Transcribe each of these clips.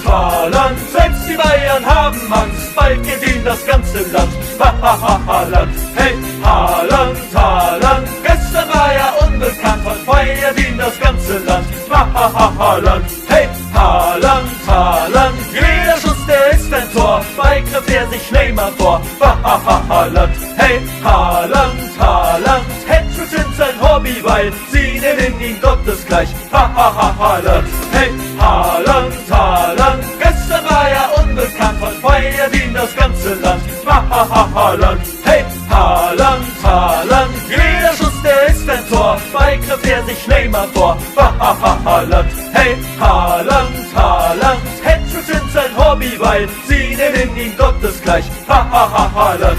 Haaland, selbst die Bayern haben Angst, bald geht ihnen das ganze Land. Haaland, hey, Haaland, Haaland, gestern war er unbekannt, heute feiert ihn das ganze Land. Haaland, hey, Haaland, Haaland, jeder Schuss, der ist ein Tor, bei griff er sich Neymar vor. Haaland, hey, Haaland, Haaland, Hattricks sind sein Hobby, weil sie nennen ihn gottesgleich. Haaland, hey, Haaland, Haaland, gestern war er unbekannt, heute feiert ihn das ganze Land. Haaland, hey, Haaland, Haaland, jeder Schuss, der ist ein Tor, bei griff er sich Neymar vor. Haaland, hey, Haaland, Haaland, Hattricks sind sein Hobby, weil sie nennen ihn gottesgleich. Haaland.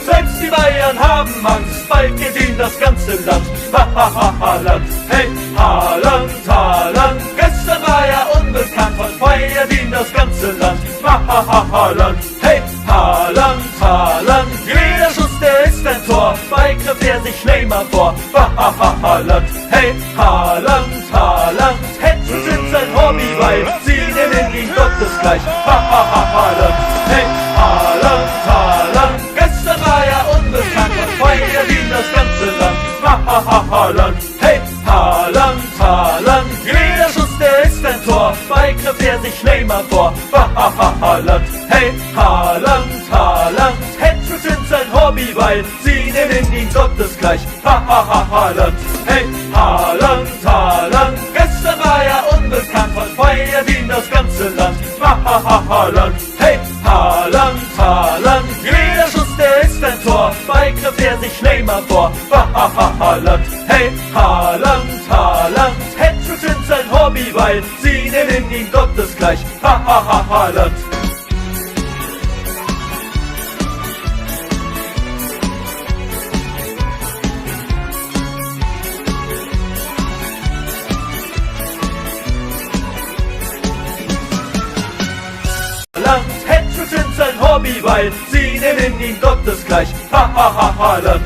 Selbst die Bayern haben Angst, bald geht ihnen das ganze Land. Haaland, hey, Haaland, Haaland, gestern war er unbekannt, heute feiert ihn das ganze Land. Haaland, hey, Haaland, Haaland, jeder Schuss, der ist ein Tor, bei griff er sich Neymar vor. Haaland, hey, Haaland, Haaland, Hattricks sind sein Hobby, weil sie nennen ihn gottesgleich. Haaland, hey, Haaland, Haaland, gestern war er unbekannt, heute feiert ihn das ganze Land. Haaland, hey, Haaland, Haaland, jeder Schuss, der ist ein Tor, bei griff er sich Neymar vor. Haaland, hey, Haaland, Haaland, Hattricks sind sein Hobby, weil sie nennen ihn gottesgleich. Haaland, hey, Haaland, Haaland, gestern war er unbekannt, heute feiert ihn das ganze Land. Haaland, hey, Haaland, Haaland, jeder Schuss, der ist ein Tor, bei griff er sich Neymar vor. Haaland, hey, Haaland, Haaland, Hattricks sind sein Hobby, weil sie nennen ihn gottesgleich. Haaland. Hattricks sind sein Hobby, weil sie nennen ihn gottesgleich. Haaland.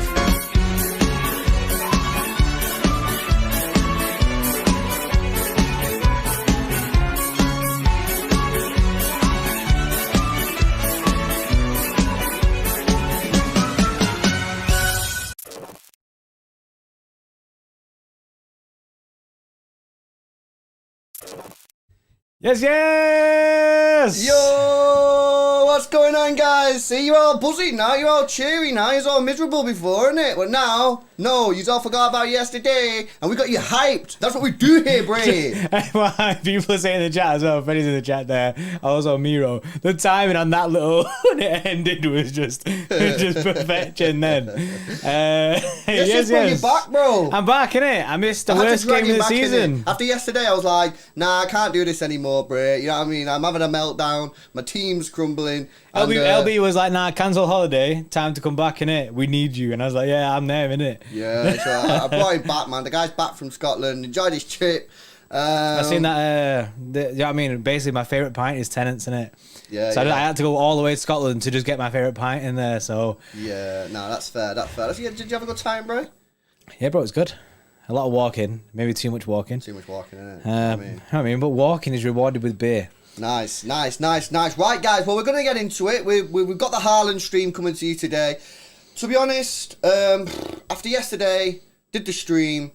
Yes, yes! Yo, what's going on, guys? See, you're all buzzy now, you're all cheery now, you're all miserable before, innit? But now, no, you all forgot about yesterday, and we got you hyped. That's what we do here, Bray. People are saying in the chat as well, Freddy's in the chat there, also Miro. The timing on that little, when it ended was just perfection then. Yes, bro, you're back, bro. I'm back, innit? I missed the worst game of the season. After yesterday, I was like, nah, I can't do this anymore, Bray. You know what I mean? I'm having a meltdown, my team's crumbling, And, LB was like, nah, cancel holiday. Time to come back, innit? We need you. And I was like, yeah, I'm there, innit? Yeah, so I brought him back, man. The guy's back from Scotland. Enjoyed his trip. I've seen that, you know what I mean? Basically, my favourite pint is Tennent's, innit? Yeah, so yeah. I had to go all the way to Scotland to just get my favourite pint in there, so... Yeah, no, that's fair, Did you have a good time, bro? Yeah, bro, it's good. A lot of walking. Maybe too much walking. Too much walking, innit? But walking is rewarded with beer. Nice. Right, guys, well, we're going to get into it. We've got the Haaland stream coming to you today. To be honest, after yesterday, did the stream...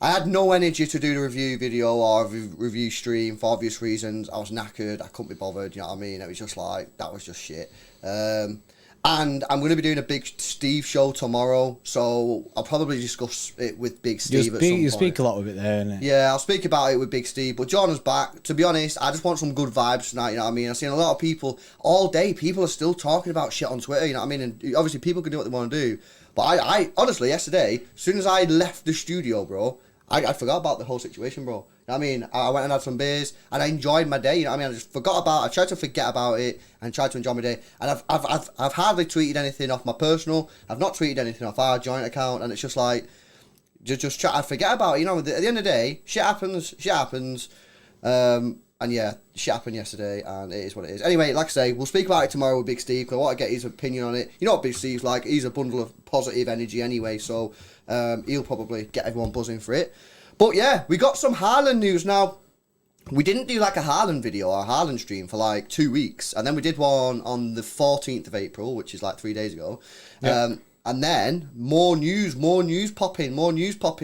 I had no energy to do the review video or review stream for obvious reasons. I was knackered. I couldn't be bothered. You know what I mean? It was just like, that was just shit. And I'm going to be doing a Big Steve show tomorrow, so I'll probably discuss it with Big Steve at some point. You speak a lot with it there, innit? Yeah, I'll speak about it with Big Steve. But Jordan's back. To be honest, I just want some good vibes tonight, you know what I mean? I've seen a lot of people, all day, people are still talking about shit on Twitter, you know what I mean? And obviously people can do what they want to do. But I honestly, yesterday, as soon as I left the studio, bro, I forgot about the whole situation, bro. You know what I mean? I went and had some beers, and I enjoyed my day. You know what I mean? I just forgot about it. I tried to forget about it and tried to enjoy my day. And I've hardly tweeted anything off my personal. I've not tweeted anything off our joint account, and it's just like, just try. I forget about it. You know, at the end of the day, shit happens. And yeah, shit happened yesterday, and it is what it is. Anyway, like I say, we'll speak about it tomorrow with Big Steve, because I want to get his opinion on it. You know what Big Steve's like? He's a bundle of positive energy anyway, so he'll probably get everyone buzzing for it. But yeah, we got some Haaland news. Now, we didn't do like a Haaland video or a Haaland stream for like 2 weeks, and then we did one on the 14th of April, which is like 3 days ago. Yeah. And then more news popping.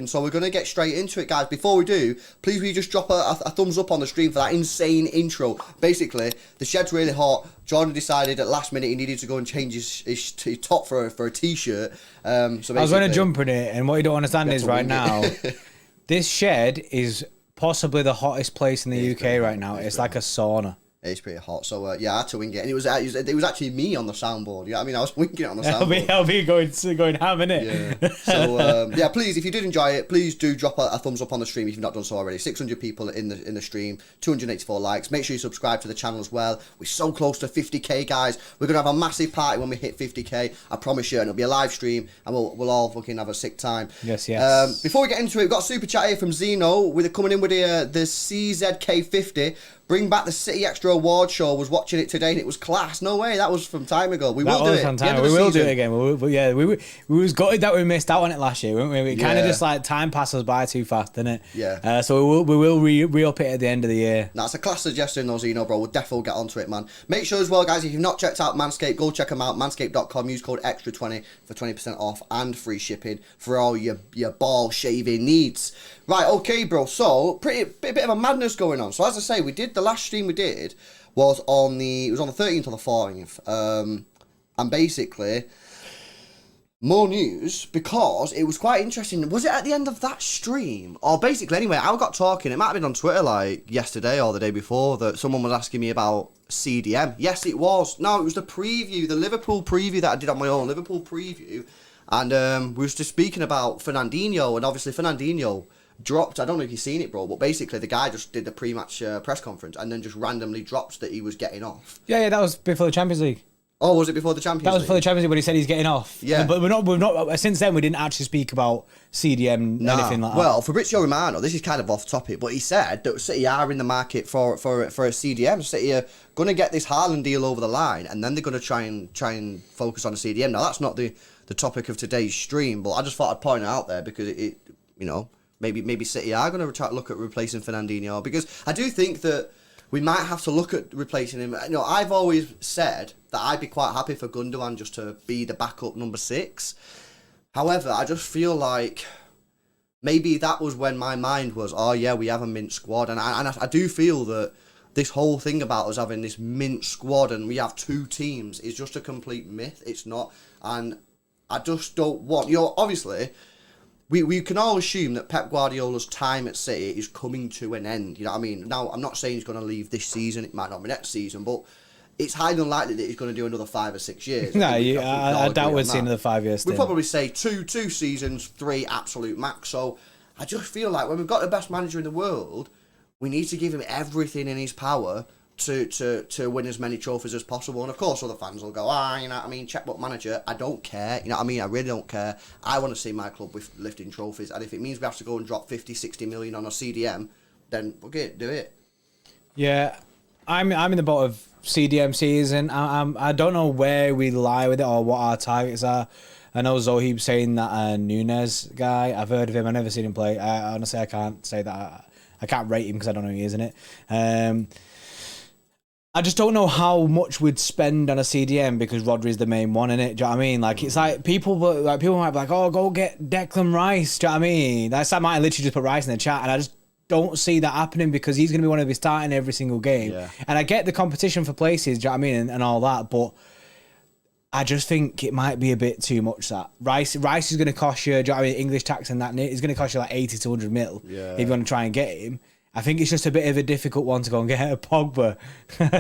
So we're going to get straight into it, guys. Before we do, please will you just drop a thumbs up on the stream for that insane intro. Basically, the shed's really hot. Jordan decided at last minute he needed to go and change his top for a t-shirt. So I was going to jump in it, and what you don't understand is right now, this shed is possibly the hottest place in the UK right now. It's like a sauna. It's pretty hot, so yeah, I had to wing it, and it was actually me on the soundboard. Yeah, I mean, I was winging it on the soundboard. I'll be going ham, innit? Yeah. So yeah, please, if you did enjoy it, please do drop a thumbs up on the stream if you've not done so already. 600 people in the stream, 284 likes. Make sure you subscribe to the channel as well. We're so close to 50k, guys. We're gonna have a massive party when we hit 50k. I promise you, and it'll be a live stream, and we'll all fucking have a sick time. Yes. Before we get into it, we've got a super chat here from Zeno coming in with the CZK50. Bring back the City Extra Award Show. Was watching it today and it was class. No way, that was from time ago. We will do it. We will do it again. We was gutted that we missed out on it last year, weren't we? It kind of just like time passes by too fast, didn't it? Yeah. So we will re-up it at the end of the year. That's a class suggestion, though, Zeno, bro. We'll definitely get onto it, man. Make sure as well, guys, if you've not checked out Manscaped, go check them out. Manscaped.com. Use code EXTRA20 for 20% off and free shipping for all your ball shaving needs. Right, okay, bro. So, bit of a madness going on. So, as I say, the last stream we did was on the 13th or the 14th. And basically, more news, because it was quite interesting. Was it at the end of that stream? Or basically, anyway, I got talking. It might have been on Twitter, like, yesterday or the day before, that someone was asking me about CDM. Yes, it was. No, it was the preview, the Liverpool preview that I did on my own, Liverpool preview. And we was just speaking about Fernandinho, and obviously Fernandinho dropped, I don't know if you've seen it, bro, but basically the guy just did the pre-match press conference and then just randomly dropped that he was getting off. Yeah, that was before the Champions League. Oh, was it before the Champions League? That was before the Champions League when he said he's getting off. Yeah. But we've not since then we didn't actually speak about CDM, anything like that. Well, Fabrizio Romano, this is kind of off topic, but he said that City are in the market for a CDM. City are going to get this Haaland deal over the line, and then they're going to try and focus on a CDM. Now, that's not the topic of today's stream, but I just thought I'd point it out there because it you know, maybe City are going to try to look at replacing Fernandinho, because I do think that we might have to look at replacing him. You know, I've always said that I'd be quite happy for Gundogan just to be the backup number 6. However, I just feel like maybe that was when my mind was, oh yeah, we have a mint squad, and I do feel that this whole thing about us having this mint squad and we have 2 teams is just a complete myth. It's not, and I just don't want, you know, obviously, we can all assume that Pep Guardiola's time at City is coming to an end. You know what I mean? Now, I'm not saying he's going to leave this season. It might not be next season, but it's highly unlikely that he's going to do another 5 or 6 years. I doubt we'd see another 5 years. We'd probably say two seasons, 3 absolute max. So I just feel like when we've got the best manager in the world, we need to give him everything in his power to win as many trophies as possible. And of course other fans will go, you know what I mean, checkbook manager. I don't care, you know what I mean, I really don't care. I want to see my club with lifting trophies, and if it means we have to go and drop 50-60 million on a CDM, then okay, do it. Yeah, I'm in the boat of CDM season. I don't know where we lie with it or what our targets are. I know Zoheeb's saying that Nunes guy, I've heard of him, I've never seen him play. Honestly, I can't say that. I can't rate him because I don't know who he is in it. I just don't know how much we'd spend on a CDM because Rodri's the main one in it. Do you know what I mean? Like, it's like people might be like, oh, go get Declan Rice. Do you know what I mean? That's like, might literally just put Rice in the chat, and I just don't see that happening because he's going to be one of the starting every single game. Yeah. And I get the competition for places, do you know what I mean, and all that, but I just think it might be a bit too much. That Rice is going to cost you, do you know what I mean, English tax and that, it's going to cost you like 80 to 100 mil if you want to try and get him. I think it's just a bit of a difficult one to go and get a Pogba.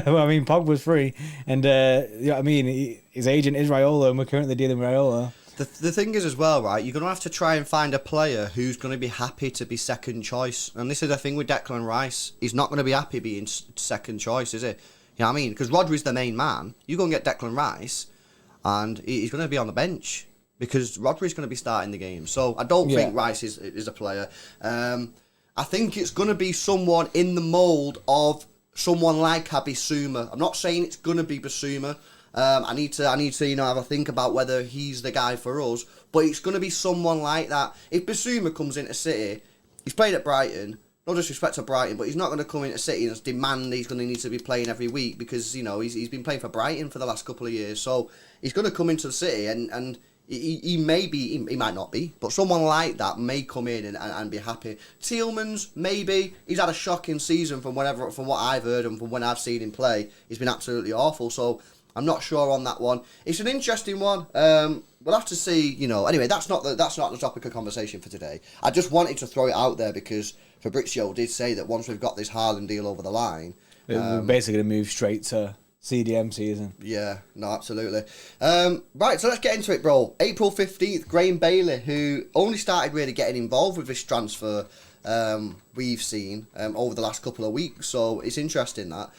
Well, I mean, Pogba's free, and you know what I mean, his agent is Raiola, and we're currently dealing with Raiola. The thing is as well, right, you're going to have to try and find a player who's going to be happy to be second choice. And this is the thing with Declan Rice. He's not going to be happy being second choice, is he? You know what I mean? Because Rodri's the main man. You go and get Declan Rice, and he's going to be on the bench because Rodri's going to be starting the game. So I don't think Rice is a player. I think it's going to be someone in the mould of someone like Bissouma. I'm not saying it's going to be Bissouma. I need to have a think about whether he's the guy for us. But it's going to be someone like that. If Bissouma comes into City, he's played at Brighton. No disrespect to Brighton, but he's not going to come into City and demand he's going to need to be playing every week because, you know, he's been playing for Brighton for the last couple of years. So he's going to come into the City and he may be, he might not be, but someone like that may come in and be happy. Tielemans, maybe. He's had a shocking season from what I've heard and from when I've seen him play. He's been absolutely awful, so I'm not sure on that one. It's an interesting one. We'll have to see, you know. Anyway, that's not the topic of conversation for today. I just wanted to throw it out there because Fabrizio did say that once we've got this Haaland deal over the line, we're basically going to move straight to CDM season. Yeah, no, absolutely. Right, so let's get into it, bro. April 15th, Graham Bailey, who only started really getting involved with this transfer we've seen over the last couple of weeks, so it's interesting that.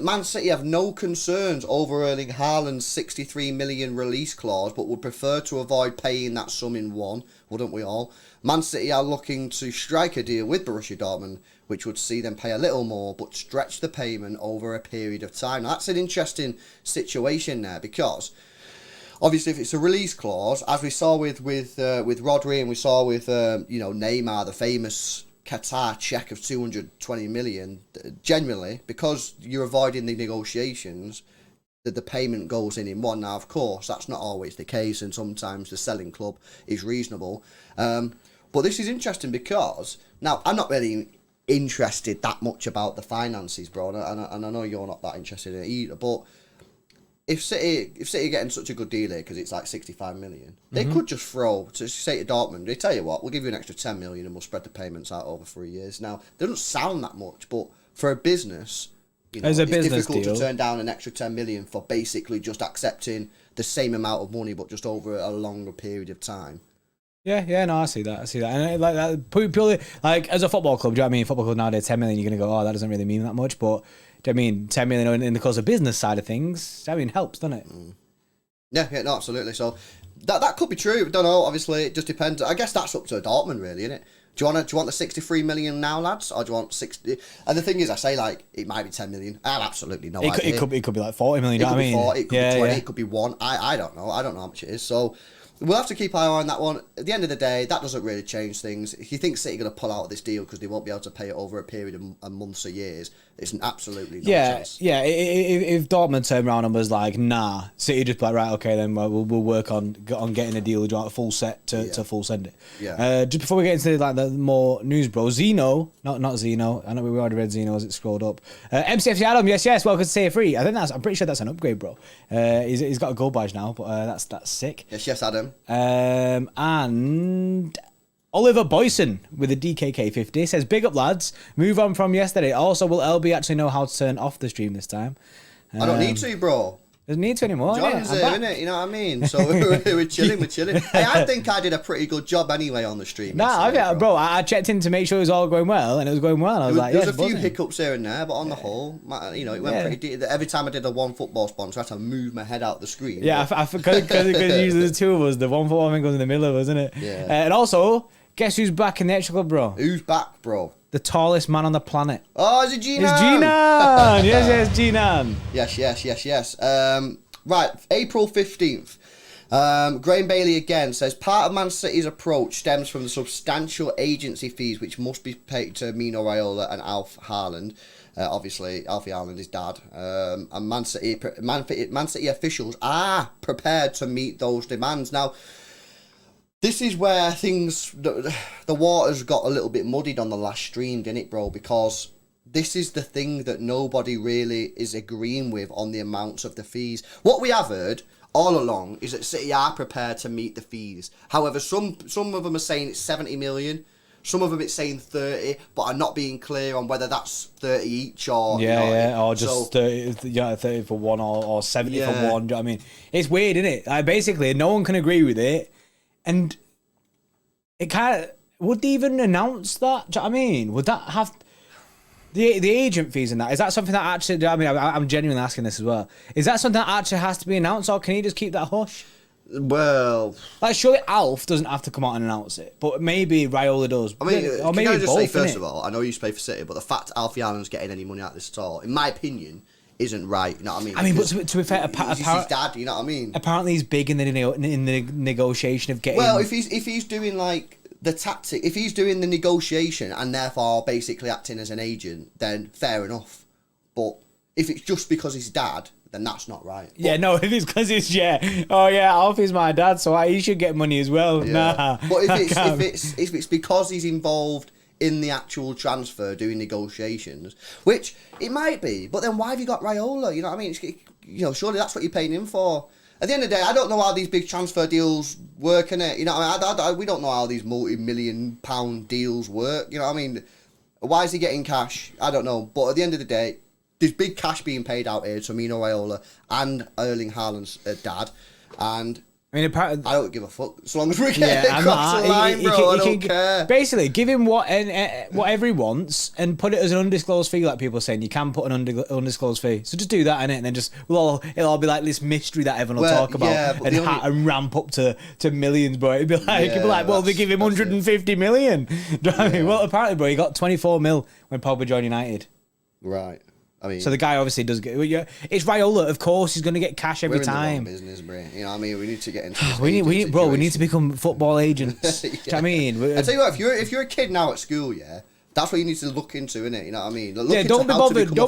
Man City have no concerns over Erling Haaland's 63 million release clause, but would prefer to avoid paying that sum in one, wouldn't we all? Man City are looking to strike a deal with Borussia Dortmund, which would see them pay a little more, but stretch the payment over a period of time. Now, that's an interesting situation there, because obviously if it's a release clause, as we saw with Rodri and we saw with Neymar, the famous Qatar check of 220 million, generally, because you're avoiding the negotiations, that the payment goes in one. Now, of course, that's not always the case, and sometimes the selling club is reasonable. But this is interesting because, now, I'm not really interested that much about the finances, bro, and I know you're not that interested in it either, but if City are getting such a good deal here because it's like 65 million, they could just say to Dortmund, they tell you what, we'll give you an extra 10 million and we'll spread the payments out over 3 years. Now, they don't sound that much, but for a business, you know, it's difficult to turn down an extra 10 million for basically just accepting the same amount of money but just over a longer period of time. Yeah, no, I see that, and like that purely like as a football club. Do you know what I mean? Football club nowadays, 10 million, you're gonna go, oh, that doesn't really mean that much, but do you know what I mean 10 million in the course of business side of things? I mean, helps, doesn't it? Yeah, no, absolutely. So that could be true. Don't know. Obviously, it just depends. I guess that's up to Dortmund, really, isn't it? Do you want the 63 million now, lads, or do you want 60? And the thing is, I say like it might be 10 million. I have absolutely no idea. It could be like 40 million. It could be 40. It could be 20. Yeah. It could be 1. I don't know. I don't know how much it is. So we'll have to keep our eye on that one. At the end of the day, that doesn't really change things. If you think City are going to pull out of this deal because they won't be able to pay it over a period of months or years, it's absolutely no chance. Yeah. If Dortmund turned around and was like, nah, City just be like, right, okay, then we'll work on getting a deal, do you want a full set to full send it. Yeah. Just before we get into like the more news, bro, Zeno, not Zeno. I know we already read Zeno as it scrolled up. MCFC Adam, yes, welcome to Say Free. I'm pretty sure that's an upgrade, bro. He's got a gold badge now, but that's sick. Yes, Adam. And Oliver Boyson with a DKK50 says, big up, lads. Move on from yesterday. Also, will LB actually know how to turn off the stream this time? I don't need to, bro. Doesn't need to anymore. John's here, innit? You know what I mean? So we're chilling. Hey, I think I did a pretty good job anyway on the stream. Bro, I checked in to make sure it was all going well, and it was going well. I was like, there was a few hiccups here and there, but on the whole, you know, it went pretty deep. Every time I did a one football sponsor, I had to move my head out the screen. Yeah, because usually the two of us, the one football thing goes in the middle of us, isn't it? Yeah. And also, guess who's back in the extra club, bro? Who's back, bro? The tallest man on the planet. Oh, is it G-Nan? It's G-Nan! Yes, G-Nan. Yes. Right, April 15th. Graham Bailey again says, part of Man City's approach stems from the substantial agency fees which must be paid to Mino Raiola and Alf Haaland. Obviously, Alfie Haaland is dad. And Man City officials are prepared to meet those demands. Now, this is where the waters got a little bit muddied on the last stream, didn't it, bro? Because this is the thing that nobody really is agreeing with on the amounts of the fees. What we have heard all along is that City are prepared to meet the fees. However, some of them are saying it's 70 million. Some of them it's saying 30, but are not being clear on whether that's 30 each or... or just 30 for one or 70 for one. Do you know what I mean? It's weird, isn't it? Basically, no one can agree with it. And it kind of... Would they even announce that? Do you know what I mean? Would that have... The agent fees and that, is that something that actually... I mean, I'm genuinely asking this as well. Is that something that actually has to be announced, or can he just keep that hush? Well... Like, surely Alf doesn't have to come out and announce it, but maybe Raiola does. I mean, or maybe can I just both, say, first of all, I know you used to play for City, but the fact Alfie Haaland's getting any money out of this at all, in my opinion, isn't right, you know what I mean? But to be fair, he's his dad, you know what I mean? Apparently he's big in the negotiation of getting... Well, if he's doing, like... The tactic, if he's doing the negotiation and therefore basically acting as an agent, then fair enough. But if it's just because he's dad, then that's not right. Yeah, no, if it's because it's Alfie's my dad, so he should get money as well. Yeah. Nah, but if it's because he's involved in the actual transfer, doing negotiations, which it might be, but then why have you got Raiola? You know what I mean? Surely that's what you're paying him for. At the end of the day, I don't know how these big transfer deals work, innit? You know, we don't know how these multi-million-pound deals work. You know what I mean? Why is he getting cash? I don't know. But at the end of the day, there's big cash being paid out here to Mino Raiola and Erling Haaland's dad. And I mean, apparently, I don't give a fuck as long as we get it across the line, bro. I don't care. Basically, give him whatever he wants and put it as an undisclosed fee, like people are saying. You can put an undisclosed fee. So just do that, innit? And then it'll all be like this mystery that everyone will talk about and ramp up to millions, bro. It'd be like, well, they give him 150 million. Do you know what I mean? Well, apparently, bro, he got 24 mil when Pogba joined United. Right. I mean, so the guy obviously does get... It's Raiola, of course. He's going to get cash every time. We're in the wrong business, bro. You know what I mean? We need to get into this. we need to become football agents. Do you know what I mean? I tell you what, if you're a kid now at school, that's what you need to look into, innit? You know what I mean? Don't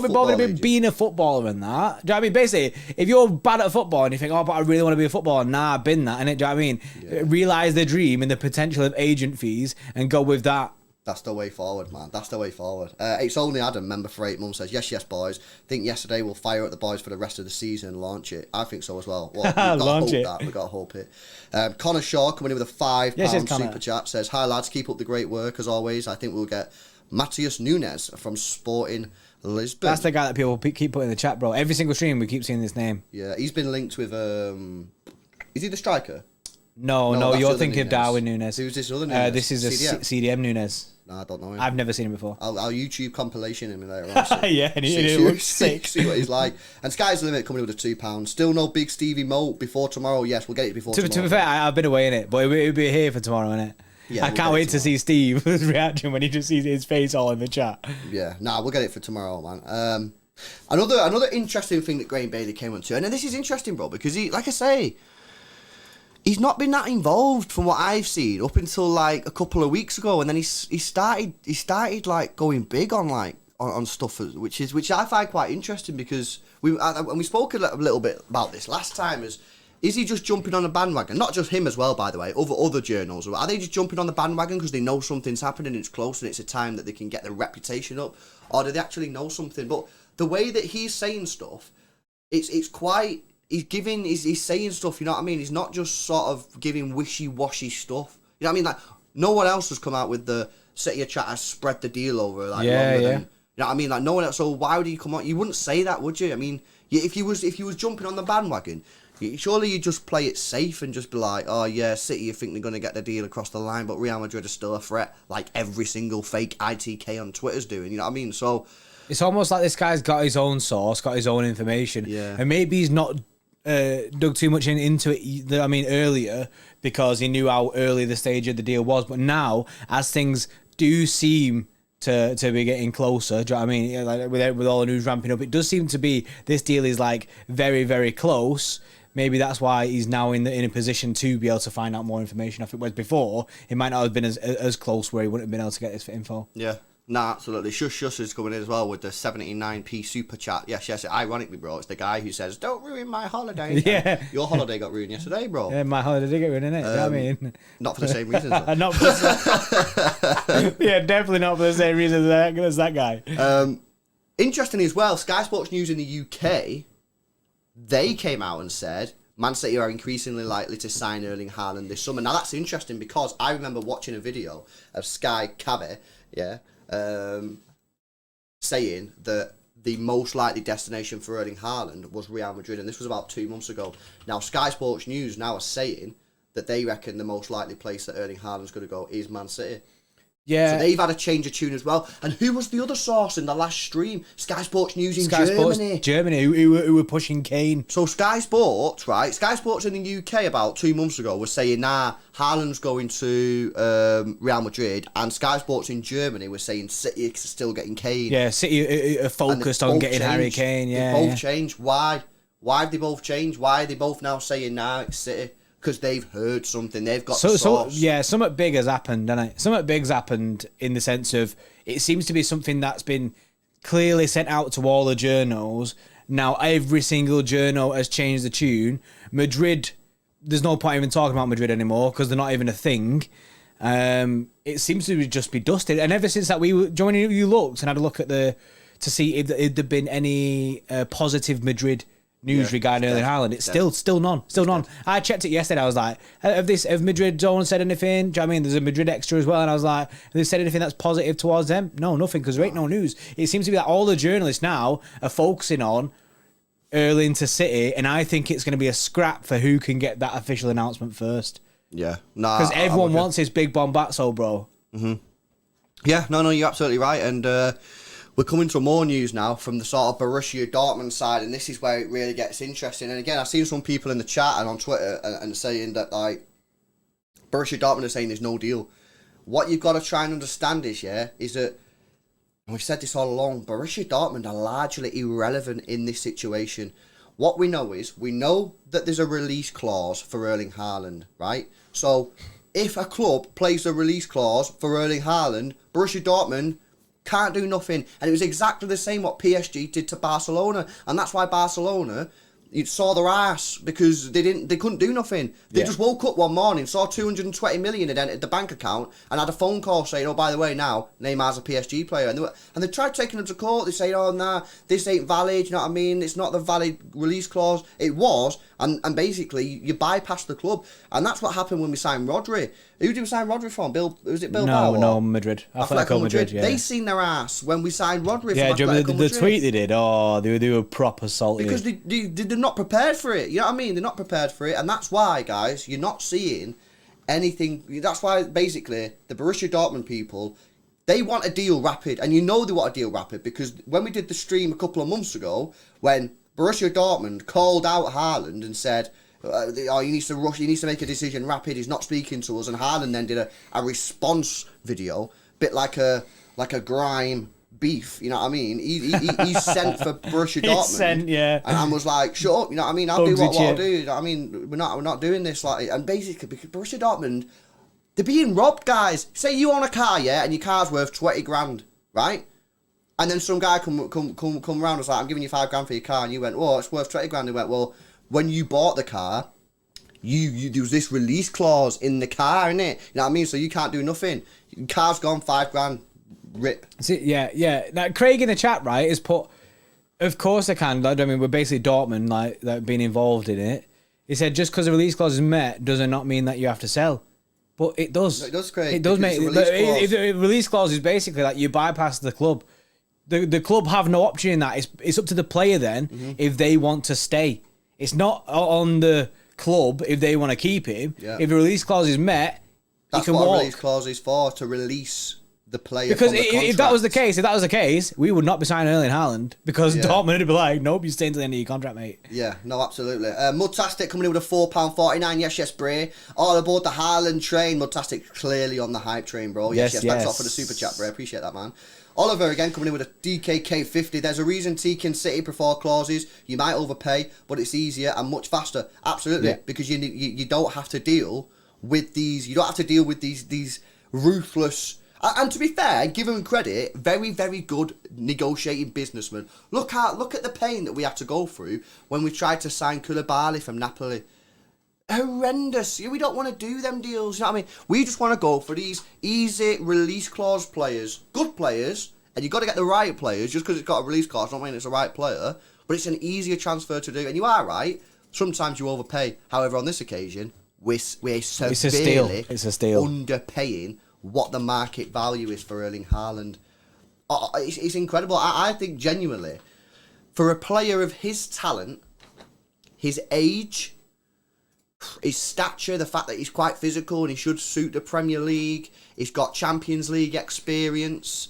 be bothered with being a footballer and that. Do you know what I mean? Basically, if you're bad at football and you think, but I really want to be a footballer, I've been that, innit? Do you know what I mean? Yeah. Realise the dream and the potential of agent fees and go with that. That's the way forward, man. That's the way forward. It's only Adam, member for 8 months, says, yes, boys. Think yesterday we'll fire at the boys for the rest of the season and launch it. I think so as well. We've got to hope it. Connor Shaw coming in with a £5 super chat says, hi lads, keep up the great work as always. I think we'll get Matheus Nunes from Sporting Lisbon. That's the guy that people keep putting in the chat, bro. Every single stream we keep seeing this name. Yeah, he's been linked with... is he the striker? No, you're thinking of Darwin Nunes. Who's this other Nunes? This is a CDM Nunes. No, I don't know him. I've never seen him before. I'll YouTube compilation him later on. Yeah, and he looks sick. See what he's like. And Sky's the Limit coming in with a £2. Still no big Stevie Moat before tomorrow. Yes, we'll get it before tomorrow. To be fair, I've been away in it, but it'll be here for tomorrow, innit? Yeah, I can't wait to see Steve's reaction when he just sees his face all in the chat. Yeah, we'll get it for tomorrow, man. Another interesting thing that Graham Bailey came onto, and this is interesting, bro, because he, like I say, he's not been that involved from what I've seen up until like a couple of weeks ago, and then he started like going big on stuff, which I find quite interesting, because we spoke a little bit about this last time. Is he just jumping on a bandwagon? Not just him as well, by the way. Other journals, are they just jumping on the bandwagon because they know something's happening, it's close, and it's a time that they can get their reputation up, or do they actually know something? But the way that he's saying stuff, it's quite. He's saying stuff, you know what I mean? He's not just sort of giving wishy-washy stuff. You know what I mean? Like, no one else has come out with the City chat has spread the deal over, like, longer than, you know what I mean? Like, no one else. So why would he come on? You wouldn't say that, would you? I mean, If you was jumping on the bandwagon, surely you just play it safe and just be like, oh yeah, City, you think they're going to get the deal across the line, but Real Madrid are still a threat, like every single fake ITK on Twitter's doing. You know what I mean? So it's almost like this guy's got his own source, got his own information, and maybe he's not dug too much into it. I mean, earlier because he knew how early the stage of the deal was, but now as things do seem to be getting closer, do you know what I mean? Like with all the news ramping up, it does seem to be this deal is like very, very close. Maybe that's why he's now in a position to be able to find out more information. I think whereas before it might not have been as close where he wouldn't have been able to get this info. Yeah. Nah, absolutely. Shush is coming in as well with the 79p super chat. Yes. Ironically, bro, it's the guy who says, "Don't ruin my holiday." Yeah. Your holiday got ruined yesterday, bro. Yeah, my holiday did get ruined, innit? You know what I mean? Not for the same reasons. Not for yeah, definitely not for the same reason as that guy. Interestingly as well, Sky Sports News in the UK, they came out and said Man City are increasingly likely to sign Erling Haaland this summer. Now that's interesting because I remember watching a video of Sky Cavi, saying that the most likely destination for Erling Haaland was Real Madrid, and this was about 2 months ago. Now Sky Sports News now are saying that they reckon the most likely place that Erling Haaland's going to go is Man City. Yeah. So they've had a change of tune as well. And who was the other source in the last stream? Sky Sports News in Sky Germany. Sports Germany, who were pushing Kane. So Sky Sports, right? Sky Sports in the UK about 2 months ago was saying, Haaland's going to Real Madrid, and Sky Sports in Germany was saying City is still getting Kane. Yeah, City are focused on getting Harry Kane. Yeah, they both changed. Why? Why have they both changed? Why are they both now saying it's City? Because they've heard something. They've got the source. Something big has happened, hasn't it? Something big's happened in the sense of it seems to be something that's been clearly sent out to all the journals. Now every single journal has changed the tune. Madrid, there's no point even talking about Madrid anymore because they're not even a thing. It seems to just be dusted. And ever since that, when you looked and had a look at to see if there'd been any positive Madrid news regarding Erling Haaland, it's still none. I checked it yesterday. I was like, have Madrid don't said anything? Do you know what I mean? There's a Madrid extra as well, and I was like, have they said anything that's positive towards them? No, nothing, because there ain't no news. It seems to be that all the journalists now are focusing on Erling to City, and I think it's going to be a scrap for who can get that official announcement first. Yeah, because everyone wants this big bombazzo, bro. Mm-hmm. Yeah, no, you're absolutely right, and. We're coming to more news now from the sort of Borussia Dortmund side, and this is where it really gets interesting. And again, I've seen some people in the chat and on Twitter and saying that like Borussia Dortmund are saying there's no deal. What you've got to try and understand is that, and we've said this all along, Borussia Dortmund are largely irrelevant in this situation. What we know that there's a release clause for Erling Haaland, right? So if a club plays a release clause for Erling Haaland, Borussia Dortmund can't do nothing. And it was exactly the same what PSG did to Barcelona, and that's why Barcelona saw their ass, because they couldn't do nothing. They just woke up one morning, saw 220 million had entered the bank account, and had a phone call saying, oh, by the way, now Neymar's a PSG player, and they tried taking them to court. They say, oh, nah, this ain't valid, you know what I mean, it's not the valid release clause. It was, and basically you bypassed the club, and that's what happened when we signed Rodri. Who did we sign Rodri from? Was it Bilbao? No, Madrid. Atletico Madrid. Yeah. They seen their ass when we signed Rodri. Yeah, from Atletico Madrid. The tweet they did. Oh, they were proper salty because they're not prepared for it. You know what I mean? They're not prepared for it, and that's why, guys, you're not seeing anything. That's why basically the Borussia Dortmund people, they want a deal rapid, and you know they want a deal rapid because when we did the stream a couple of months ago, when Borussia Dortmund called out Haaland and said, he needs to rush, he needs to make a decision rapid, he's not speaking to us, and Haaland then did a response video, bit like a grime beef, you know what I mean? He's sent for Borussia Dortmund, and was like, shut up, you know what I mean? I'll do what I'll do, you know what I mean? We're not doing this, like, and basically because Borussia Dortmund, they're being robbed, guys. Say you own a car, and your car's worth 20 grand, right? And then some guy come around and was like, I'm giving you 5 grand for your car, and you went, well, it's worth 20 grand. He went, well, when you bought the car, there was this release clause in the car, innit? You know what I mean? So you can't do nothing. Your car's gone, 5 grand, rip. See, yeah. Now, Craig in the chat, right, has put, of course I can. I mean, we're basically Dortmund, like being involved in it. He said, just because the release clause is met does not mean that you have to sell. But it does. No, it does, Craig. It does make... The release clause is basically like you bypass the club. the club have no option in that. It's up to the player then if they want to stay. It's not on the club if they want to keep him. Yeah. If the release clause is met, that's he can what walk. A release clause is for, to release the player. Because from the if that was the case, we would not be signing Erling Haaland because Dortmund would be like, nope, you're staying to the end of your contract, mate. Yeah, no, absolutely. Mudtastic coming in with a £4.49. Yes, Bray. All aboard the Haaland train. Mudtastic clearly on the hype train, bro. Yes. Thanks a lot for the super chat, Bray. Appreciate that, man. Oliver again coming in with a DKK 50. There's a reason Tekin City prefer clauses. You might overpay, but it's easier and much faster. Absolutely, because you don't have to deal with these. You don't have to deal with these ruthless. And to be fair, give him credit. Very, very good negotiating businessman. Look at the pain that we had to go through when we tried to sign Koulibaly from Napoli. Horrendous. We don't want to do them deals. You know what I mean? We just want to go for these easy release clause players, good players, and you got to get the right players. Just because it's got a release clause, don't mean it's the right player. But it's an easier transfer to do, and you are right. Sometimes you overpay. However, on this occasion, we're severely underpaying what the market value is for Erling Haaland. It's incredible. I think genuinely, for a player of his talent, his age, his stature, the fact that he's quite physical and he should suit the Premier League, he's got Champions League experience,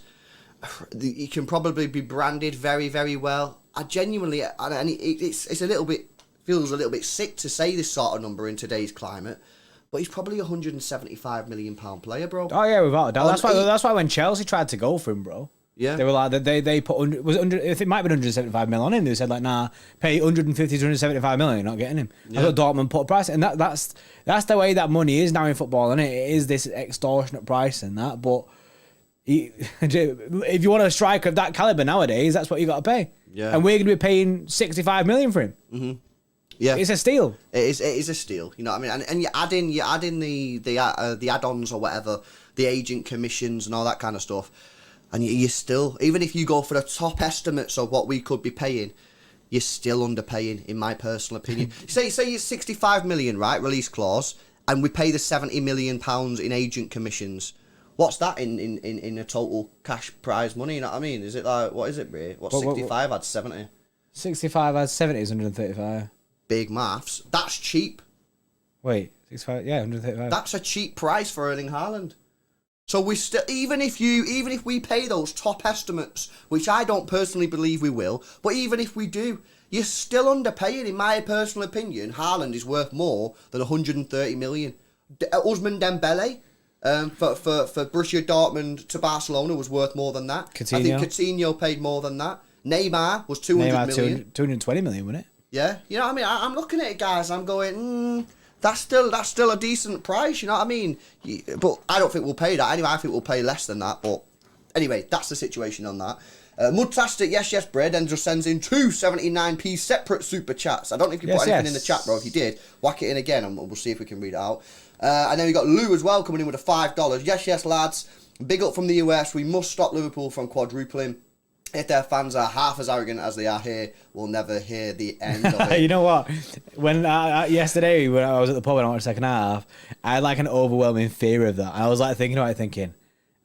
he can probably be branded very, very well. I genuinely, and it's a little bit, feels a little bit sick to say this sort of number in today's climate, but he's probably a £175 million player, bro. Oh yeah, without a doubt. That's why when Chelsea tried to go for him, bro. Yeah, they were like they put I think it might have been 175 million on him. They said like, nah, pay 150 to 175 million. You're not getting him. Yeah. I thought Dortmund put a price, and that's the way that money is now in football, and it is this extortionate price and that. But if you want a striker of that caliber nowadays, that's what you got to pay. Yeah, and we're going to be paying 65 million for him. Mm-hmm. Yeah, it's a steal. It is a steal. You know what I mean? And you add in the add-ons or whatever, the agent commissions and all that kind of stuff. And you're still, even if you go for the top estimates of what we could be paying, you're still underpaying, in my personal opinion. say it's 65 million, right, release clause, and we pay the 70 million pounds in agent commissions. What's that in a total cash prize money? You know what I mean? Is it like, what is it, Bray? 65 adds 70? 65 adds 70 is 135. Big maths. That's cheap. Wait, 65? Yeah, 135. That's a cheap price for Erling Haaland. So we still, even if we pay those top estimates, which I don't personally believe we will, but even if we do, you're still underpaying. In my personal opinion, Haaland is worth more than 130 million. Ousmane Dembele, for Borussia Dortmund to Barcelona was worth more than that. Coutinho. I think Coutinho paid more than that. Neymar was 200 million. 220 million, wasn't it? Yeah, you know what I mean. I'm looking at it, guys. I'm going. That's still a decent price, you know what I mean? But I don't think we'll pay that. Anyway, I think we'll pay less than that. But anyway, that's the situation on that. Mudtastic, yes, Bray, then just sends in 2.79p separate super chats. I don't know if you put anything in the chat, bro. If you did, whack it in again and we'll see if we can read it out. And then we got Lou as well coming in with a $5. Yes, lads. Big up from the US. We must stop Liverpool from quadrupling. If their fans are half as arrogant as they are here, we'll never hear the end of it. You know what? When yesterday when I was at the pub and I watched the second half, I had like an overwhelming fear of that. I was like thinking,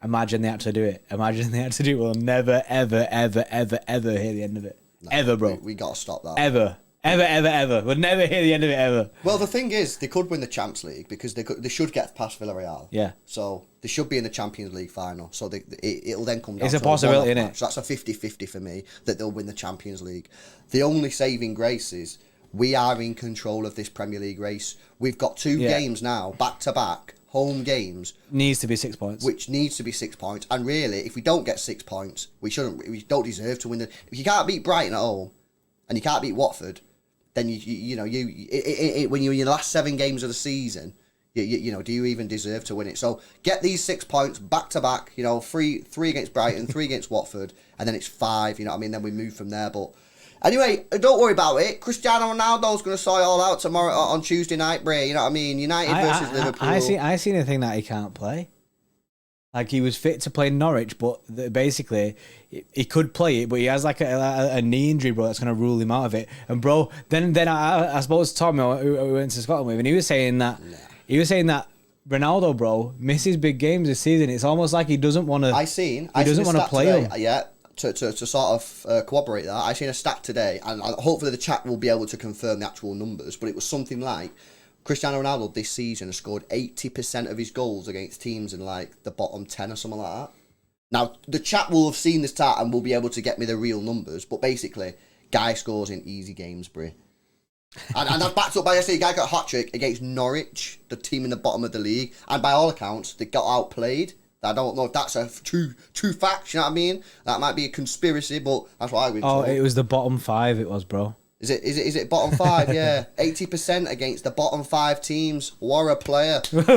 imagine they actually do it. Imagine they actually do it. We'll never, ever, ever, ever, ever hear the end of it. No, ever, bro. We got to stop that. Ever. We'll never hear the end of it ever. Well, the thing is, they could win the Champions League because they should get past Villarreal. Yeah. So they should be in the Champions League final. So it'll then come down it's to a possibility, isn't it? So that's a 50-50 for me that they'll win the Champions League. The only saving grace is we are in control of this Premier League race. We've got two games now, back-to-back, home games. Needs to be 6 points. Which needs to be 6 points. And really, if we don't get 6 points, we don't deserve to win the... If you can't beat Brighton at home and you can't beat Watford... Then you know when you're in the last 7 games of the season, you know, do you even deserve to win it? So get these 6 points back to back. You know, three against Brighton, 3 against Watford, and then it's 5. You know what I mean? Then we move from there. But anyway, don't worry about it. Cristiano Ronaldo's going to sort it all out tomorrow on Tuesday night, Bray. You know what I mean? United versus Liverpool. I seen a thing that he can't play. Like he was fit to play Norwich, but basically he could play it, but he has like a knee injury, bro. That's gonna rule him out of it. And bro, then I spoke to Tom who we went to Scotland with, and he was saying that Ronaldo, bro, misses big games this season. It's almost like he doesn't want to. He doesn't want to play them. Yeah, to sort of corroborate that, I seen a stat today, and hopefully the chat will be able to confirm the actual numbers, but it was something like Cristiano Ronaldo this season has scored 80% of his goals against teams in like the bottom 10 or something like that. Now, the chat will have seen the stat and will be able to get me the real numbers, but basically, guy scores in easy games, Brie. And that's backed up by yesterday. Guy got a hat-trick against Norwich, the team in the bottom of the league, and by all accounts, they got outplayed. I don't know if that's a true fact, you know what I mean? That might be a conspiracy, but that's what I would told. It was the bottom 5, it was, bro. Is it bottom 5? Yeah. 80% against the bottom 5 teams. What a player. What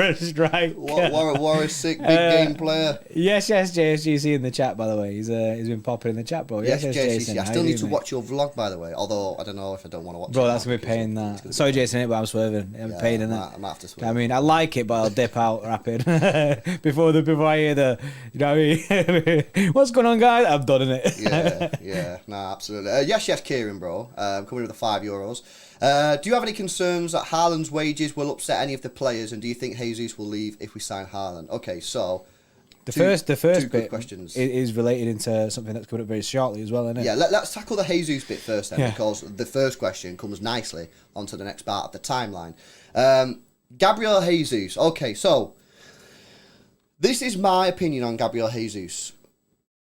a strike. What a sick big game player. Yes, JSGC in the chat, by the way. He's been popping in the chat, bro. Yes, JSGC. I still need to watch your vlog, by the way. Although, I don't know if I don't want to watch it. Bro, that's going to be paying that. Sorry, Jason, but I'm swerving. I'm paying in that. I might have to swerve. I mean, I like it, but I'll dip out rapid. before I hear the, you know what I mean? What's going on, guys? I'm done in it. Yeah. Nah, absolutely. Yes, Kieran, bro. Coming with the €5. Do you have any concerns that Haaland's wages will upset any of the players, and do you think Jesus will leave if we sign Haaland? Okay, so the first bit questions is related into something that's coming up very shortly as well, isn't it? Yeah, let's tackle the Jesus bit first then, because the first question comes nicely onto the next part of the timeline. Gabriel Jesus. Okay, so this is my opinion on Gabriel Jesus.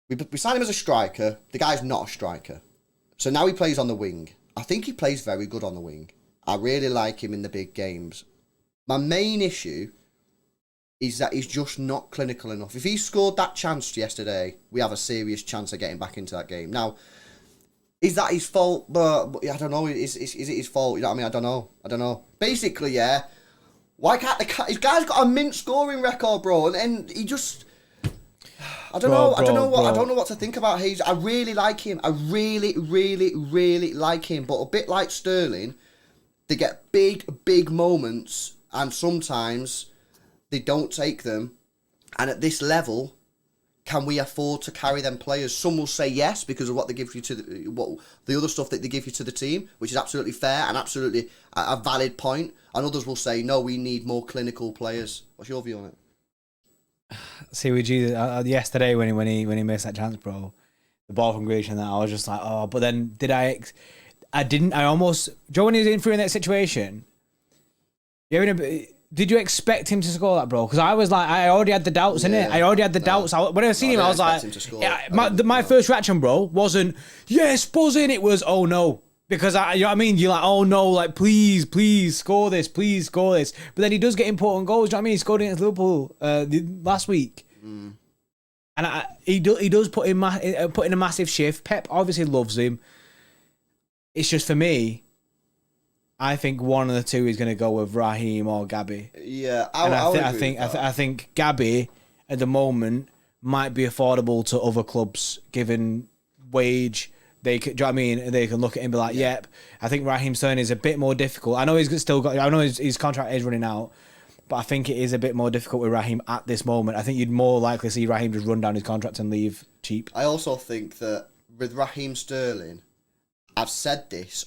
We signed him as a striker. The guy's not a striker. So now he plays on the wing. I think he plays very good on the wing. I really like him in the big games. My main issue is that he's just not clinical enough. If he scored that chance yesterday, we have a serious chance of getting back into that game. Now, is that his fault? But I don't know. Is it his fault? You know what I mean? I don't know. Basically, yeah. Why can't his guy's got a mint scoring record, bro, and he just... I don't know what to think about Hayes. I really like him. I really, really, really like him. But a bit like Sterling, they get big moments, and sometimes they don't take them. And at this level, can we afford to carry them players? Some will say yes because of what they give you to the other stuff that they give you to the team, which is absolutely fair and absolutely a valid point. And others will say no, we need more clinical players. What's your view on it? See, with Jesus, yesterday when he missed that chance, bro, the ball from Grealish and that, I was just like, oh, but then I almost, Joe, when he was in that situation, did you expect him to score that, bro? Because I was like, I already had the doubts in it. I already had the doubts. When I seen him, I was like, my first reaction, bro, wasn't, yes, buzzing. It was, oh no. Because, you know what I mean? You're like, oh no, like, please score this, please score this. But then he does get important goals. Do you know what I mean? He scored against Liverpool last week. Mm. And he does put in a massive shift. Pep obviously loves him. It's just for me, I think one of the two is going to go with Raheem or Gabby. Yeah, I think Gabby at the moment might be affordable to other clubs given wage. They could, do you know what I mean? They can look at him and be like, yep. I think Raheem Sterling is a bit more difficult. I know his contract is running out, but I think it is a bit more difficult with Raheem at this moment. I think you'd more likely see Raheem just run down his contract and leave cheap. I also think that with Raheem Sterling, I've said this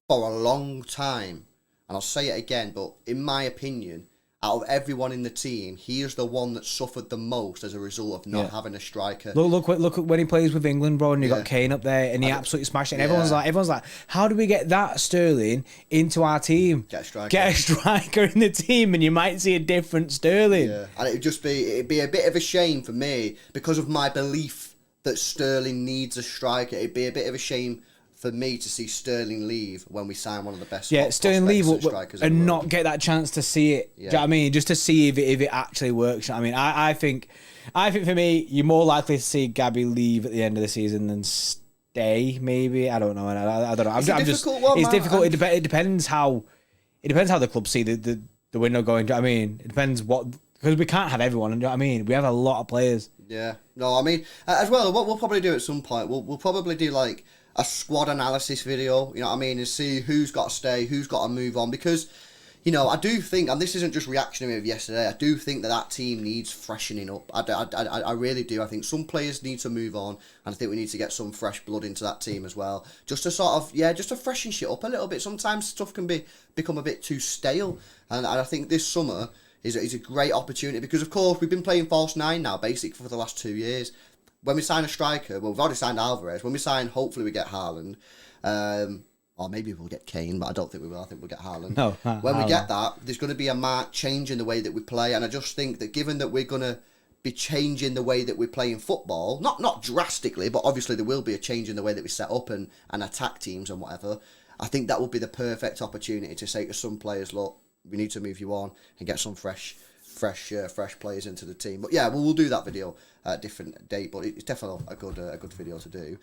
for a long time, and I'll say it again, but in my opinion, out of everyone in the team, he is the one that suffered the most as a result of not having a striker. Look when he plays with England, bro, and you got Kane up there, and he absolutely smashed it. And everyone's like, how do we get that Sterling into our team? Get a striker in the team, and you might see a different Sterling. Yeah, and it'd be a bit of a shame for me because of my belief that Sterling needs a striker. It'd be a bit of a shame for me to see Sterling leave when we sign one of the best Sterling leave and not get that chance to see it. Do you know what I mean? Just to see if it actually works. You know what I mean? I think for me, you're more likely to see Gabby leave at the end of the season than stay. Maybe, I don't know. I don't know. It's difficult. It depends how the club see the window going. Do you know what I mean? It depends because we can't have everyone. Do you know what I mean? We have a lot of players. Yeah. No, I mean as well. What we'll probably do at some point, we'll probably do like a squad analysis video, you know what I mean, and see who's got to stay, who's got to move on, because, you know, I do think, and this isn't just reactionary of yesterday, I do think that team needs freshening up. I really do. I think some players need to move on, and I think we need to get some fresh blood into that team as well, just to sort of, just to freshen shit up a little bit. Sometimes stuff can become a bit too stale, and I think this summer, is a great opportunity because, of course, we've been playing false nine now, basically, for the last 2 years. When we sign a striker, well, we've already signed Alvarez. When we sign, hopefully we get Haaland. Or maybe we'll get Kane, but I don't think we will. I think we'll get Haaland. No, when Haaland. we get that, there's going to be a marked change in the way that we play. And I just think that given that we're going to be changing the way that we're playing football, not drastically, but obviously there will be a change in the way that we set up and attack teams and whatever, I think that will be the perfect opportunity to say to some players, look, we need to move you on and get some fresh players into the team. But yeah, we'll do that video at a different date, but it's definitely a good video to do.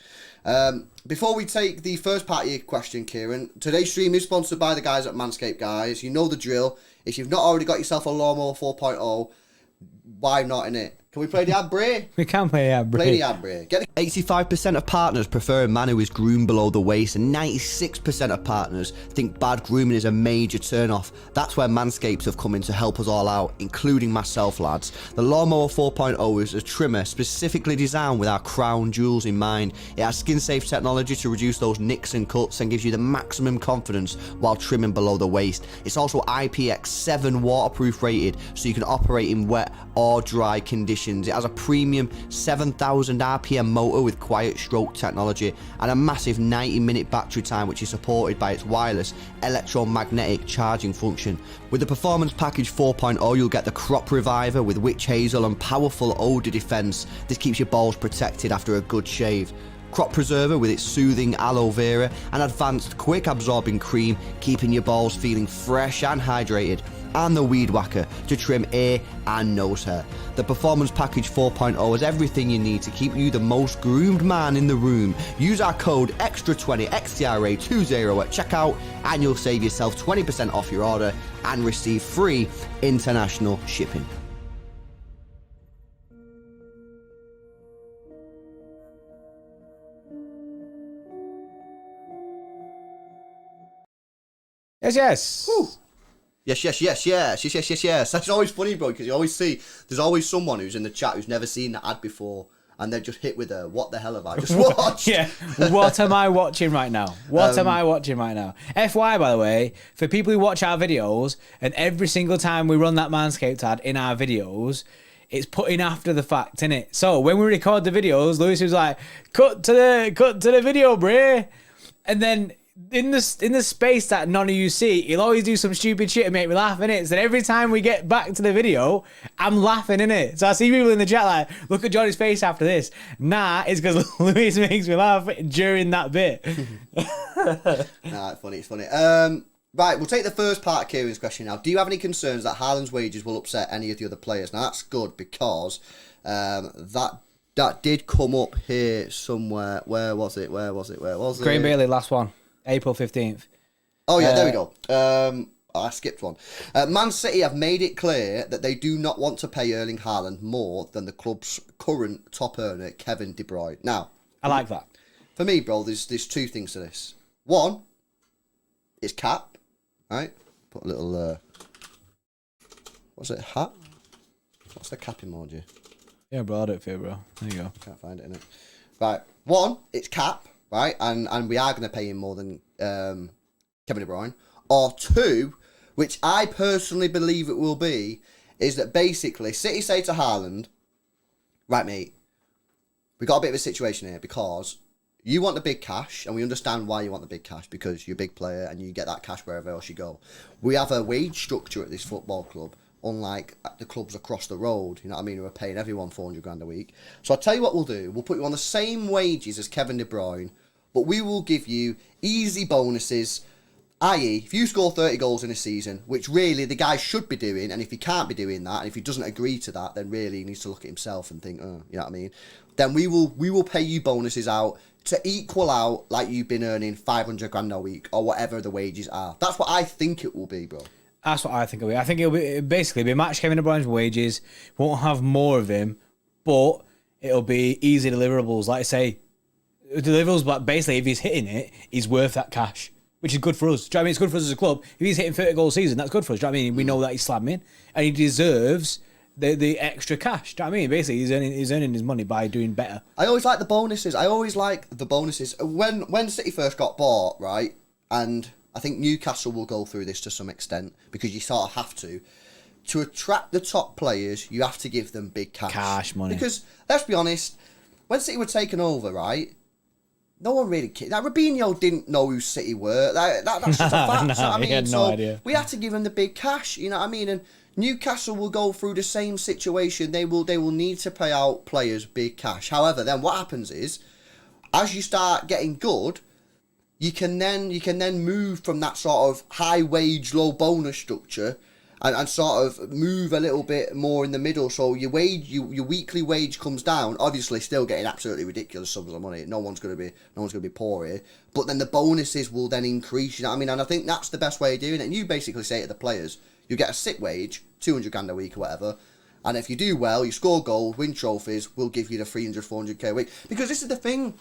Before we take the first part of your question, Kieran, today's stream is sponsored by the guys at Manscaped, guys. You know the drill. If you've not already got yourself a Lawnmower 4.0, why not, innit? Can we play the ad break? We can play the ad break. Play the ad break. 85% of partners prefer a man who is groomed below the waist, and 96% of partners think bad grooming is a major turn-off. That's where Manscaped have come in to help us all out, including myself, lads. The Lawnmower 4.0 is a trimmer specifically designed with our crown jewels in mind. It has skin-safe technology to reduce those nicks and cuts and gives you the maximum confidence while trimming below the waist. It's also IPX7 waterproof rated, so you can operate in wet or dry conditions. It has a premium 7,000 RPM motor with quiet stroke technology and a massive 90-minute battery time, which is supported by its wireless electromagnetic charging function. With the Performance Package 4.0, you'll get the Crop Reviver with witch hazel and powerful odor defense. This keeps your balls protected after a good shave. Crop Preserver with its soothing aloe vera and advanced quick absorbing cream, keeping your balls feeling fresh and hydrated. And the Weed Whacker to trim ear and nose hair. The Performance Package 4.0 has everything you need to keep you the most groomed man in the room. Use our code EXTRA20 XTRA20 at checkout and you'll save yourself 20% off your order and receive free international shipping. Yes. Whew. Yes. That's always funny, bro, because you always see there's always someone who's in the chat who's never seen that ad before, and they're just hit with a "What the hell have I just watched?" Yeah. What am I watching right now? What am I watching right now? FY, by the way, for people who watch our videos, and every single time we run that Manscaped ad in our videos, it's putting after the fact, innit? So when we record the videos, Lewis was like, "Cut to the video, bruh," and then. In the space that none of you see, he'll always do some stupid shit and make me laugh, innit? So every time we get back to the video, I'm laughing, innit? So I see people in the chat like, look at Johnny's face after this. Nah, it's because Lewis makes me laugh during that bit. Nah, it's funny. Right, we'll take the first part of Kieran's question now. Do you have any concerns that Haaland's wages will upset any of the other players? Now, that's good because that did come up here somewhere. Where was it? Graham Bailey, last one. April 15th. Oh, yeah, there we go. I skipped one. Man City have made it clear that they do not want to pay Erling Haaland more than the club's current top earner, Kevin De Bruyne. Now, I like that. For me, bro, there's two things to this. One, it's cap, right? Put a little, what's it, hat? What's the cap emoji? Yeah, bro, I'll do it for you, bro. There you go. Can't find it, innit? Right, one, it's cap. Right, and we are going to pay him more than Kevin De Bruyne. Or two, which I personally believe it will be, is that basically City say to Haaland, right, mate, we got a bit of a situation here because you want the big cash, and we understand why you want the big cash because you're a big player and you get that cash wherever else you go. We have a wage structure at this football club, unlike the clubs across the road, you know what I mean, who are paying everyone 400 grand a week. So I'll tell you what we'll do. We'll put you on the same wages as Kevin De Bruyne, but we will give you easy bonuses, i.e., if you score 30 goals in a season, which really the guy should be doing, and if he can't be doing that, and if he doesn't agree to that, then really he needs to look at himself and think, oh, you know what I mean? Then we will pay you bonuses out to equal out like you've been earning 500 grand a week or whatever the wages are. That's what I think it will be, bro. That's what I think it'll be. I think it'll be basically match Kevin De Bruyne's wages. Won't have more of him, but it'll be easy deliverables. Like I say, deliverables, but basically if he's hitting it, he's worth that cash, which is good for us. Do you know what I mean? It's good for us as a club. If he's hitting 30 goals a season, that's good for us. Do you know what I mean? We know that he's slamming and he deserves the extra cash. Do you know what I mean? Basically, he's earning his money by doing better. I always like the bonuses. When City first got bought, right? And I think Newcastle will go through this to some extent because you sort of have to. to attract the top players, you have to give them big cash. Cash money. Because, let's be honest, when City were taken over, right, no one really cared. Like, Robinho didn't know who City were. That's just a fact. No, So, I he had mean, no idea. we had to give him the big cash, you know what I mean? And Newcastle will go through the same situation. They will need to pay out players big cash. However, then what happens is, as you start getting good, you can then move from that sort of high wage, low bonus structure and sort of move a little bit more in the middle. So your weekly wage comes down, obviously still getting absolutely ridiculous sums of money. No one's gonna be poor here. But then the bonuses will then increase, you know what I mean? And I think that's the best way of doing it. And you basically say to the players, you get a sick wage, 200 grand a week or whatever, and if you do well, you score goals, win trophies, we'll give you the 300, 400k a week. Because this is the thing,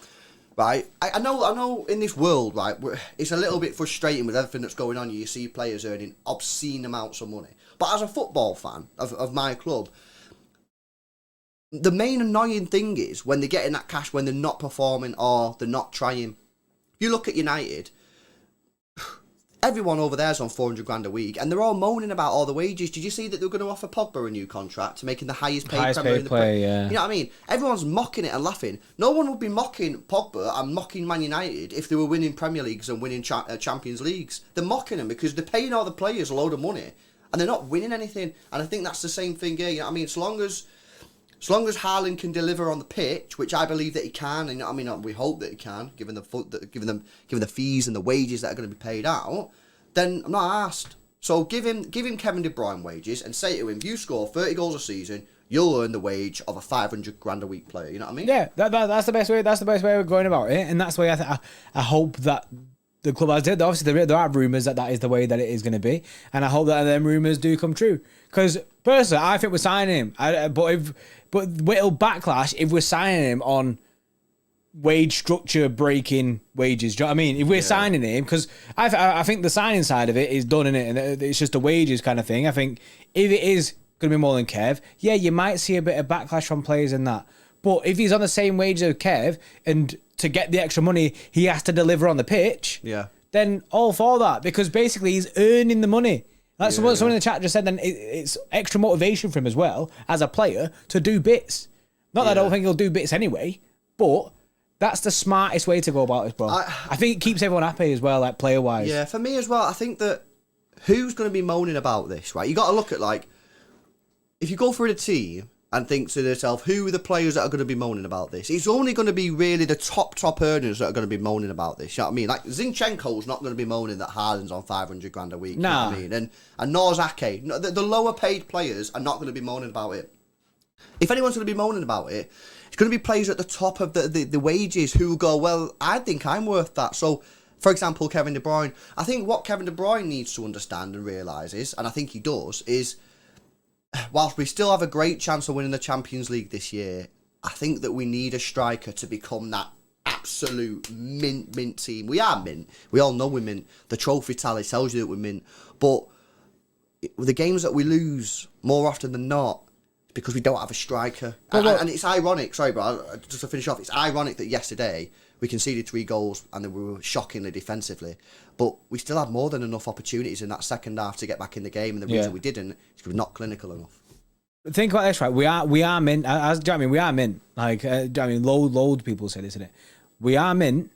right? I know in this world, right, it's a little bit frustrating with everything that's going on. You see players earning obscene amounts of money. But as a football fan of my club, the main annoying thing is when they're getting that cash when they're not performing or they're not trying. You look at United, everyone over there's on 400 grand a week, and they're all moaning about all the wages. Did you see that they were going to offer Pogba a new contract to make him the highest paid Premier in the player? Yeah. You know what I mean? Everyone's mocking it and laughing. No one would be mocking Pogba and mocking Man United if they were winning Premier Leagues and winning Champions Leagues. They're mocking them because they're paying all the players a load of money and they're not winning anything. And I think that's the same thing here. You know what I mean? As long as Haaland can deliver on the pitch, which I believe that he can, and I mean we hope that he can, given the fees and the wages that are going to be paid out, then I'm not asked. So give him Kevin De Bruyne wages and say to him, you score 30 goals a season, you'll earn the wage of a 500 grand a week player. You know what I mean? Yeah, that's the best way. That's the best way of going about it, and that's the way I hope that the club has did. Obviously, there are rumours that is the way that it is going to be, and I hope that them rumours do come true. Because personally, I think we're signing him. But it'll backlash if we're signing him on wage structure breaking wages. Do you know what I mean? If we're signing him, because I think the signing side of it is done in it, and it's just a wages kind of thing. I think if it is going to be more than Kev, yeah, you might see a bit of backlash from players in that. But if he's on the same wage as Kev, and to get the extra money, he has to deliver on the pitch, then all for that, because basically he's earning the money. Like someone in the chat just said, then it's extra motivation for him as well, as a player, to do bits. Not that I don't think he'll do bits anyway, but that's the smartest way to go about it, bro. I think it keeps everyone happy as well, like player-wise. Yeah, for me as well, I think that who's going to be moaning about this, right? You got to look at, like, if you go through the team and think to yourself, who are the players that are going to be moaning about this? It's only going to be really the top earners that are going to be moaning about this. You know what I mean? Like, Zinchenko's not going to be moaning that Haaland's on 500 grand a week. Nah. You know what I mean? And nor Ake. The lower paid players are not going to be moaning about it. If anyone's going to be moaning about it, it's going to be players at the top of the wages who go, well, I think I'm worth that. So, for example, Kevin De Bruyne. I think what Kevin De Bruyne needs to understand and realise is, and I think he does, is whilst we still have a great chance of winning the Champions League this year, I think that we need a striker to become that absolute mint team. We are mint. We all know we're mint. The trophy tally tells you that we're mint. But the games that we lose, more often than not, because we don't have a striker. And it's ironic, sorry bro, just to finish off, it's ironic that yesterday we conceded 3 goals and then we were shockingly defensively, but we still had more than enough opportunities in that second half to get back in the game, and the reason we didn't is because we're not clinical enough. Think about this, right? We are mint. Do you know what I mean? We are mint. Like, do you know what I mean? Loads of people say this, isn't it? We are mint.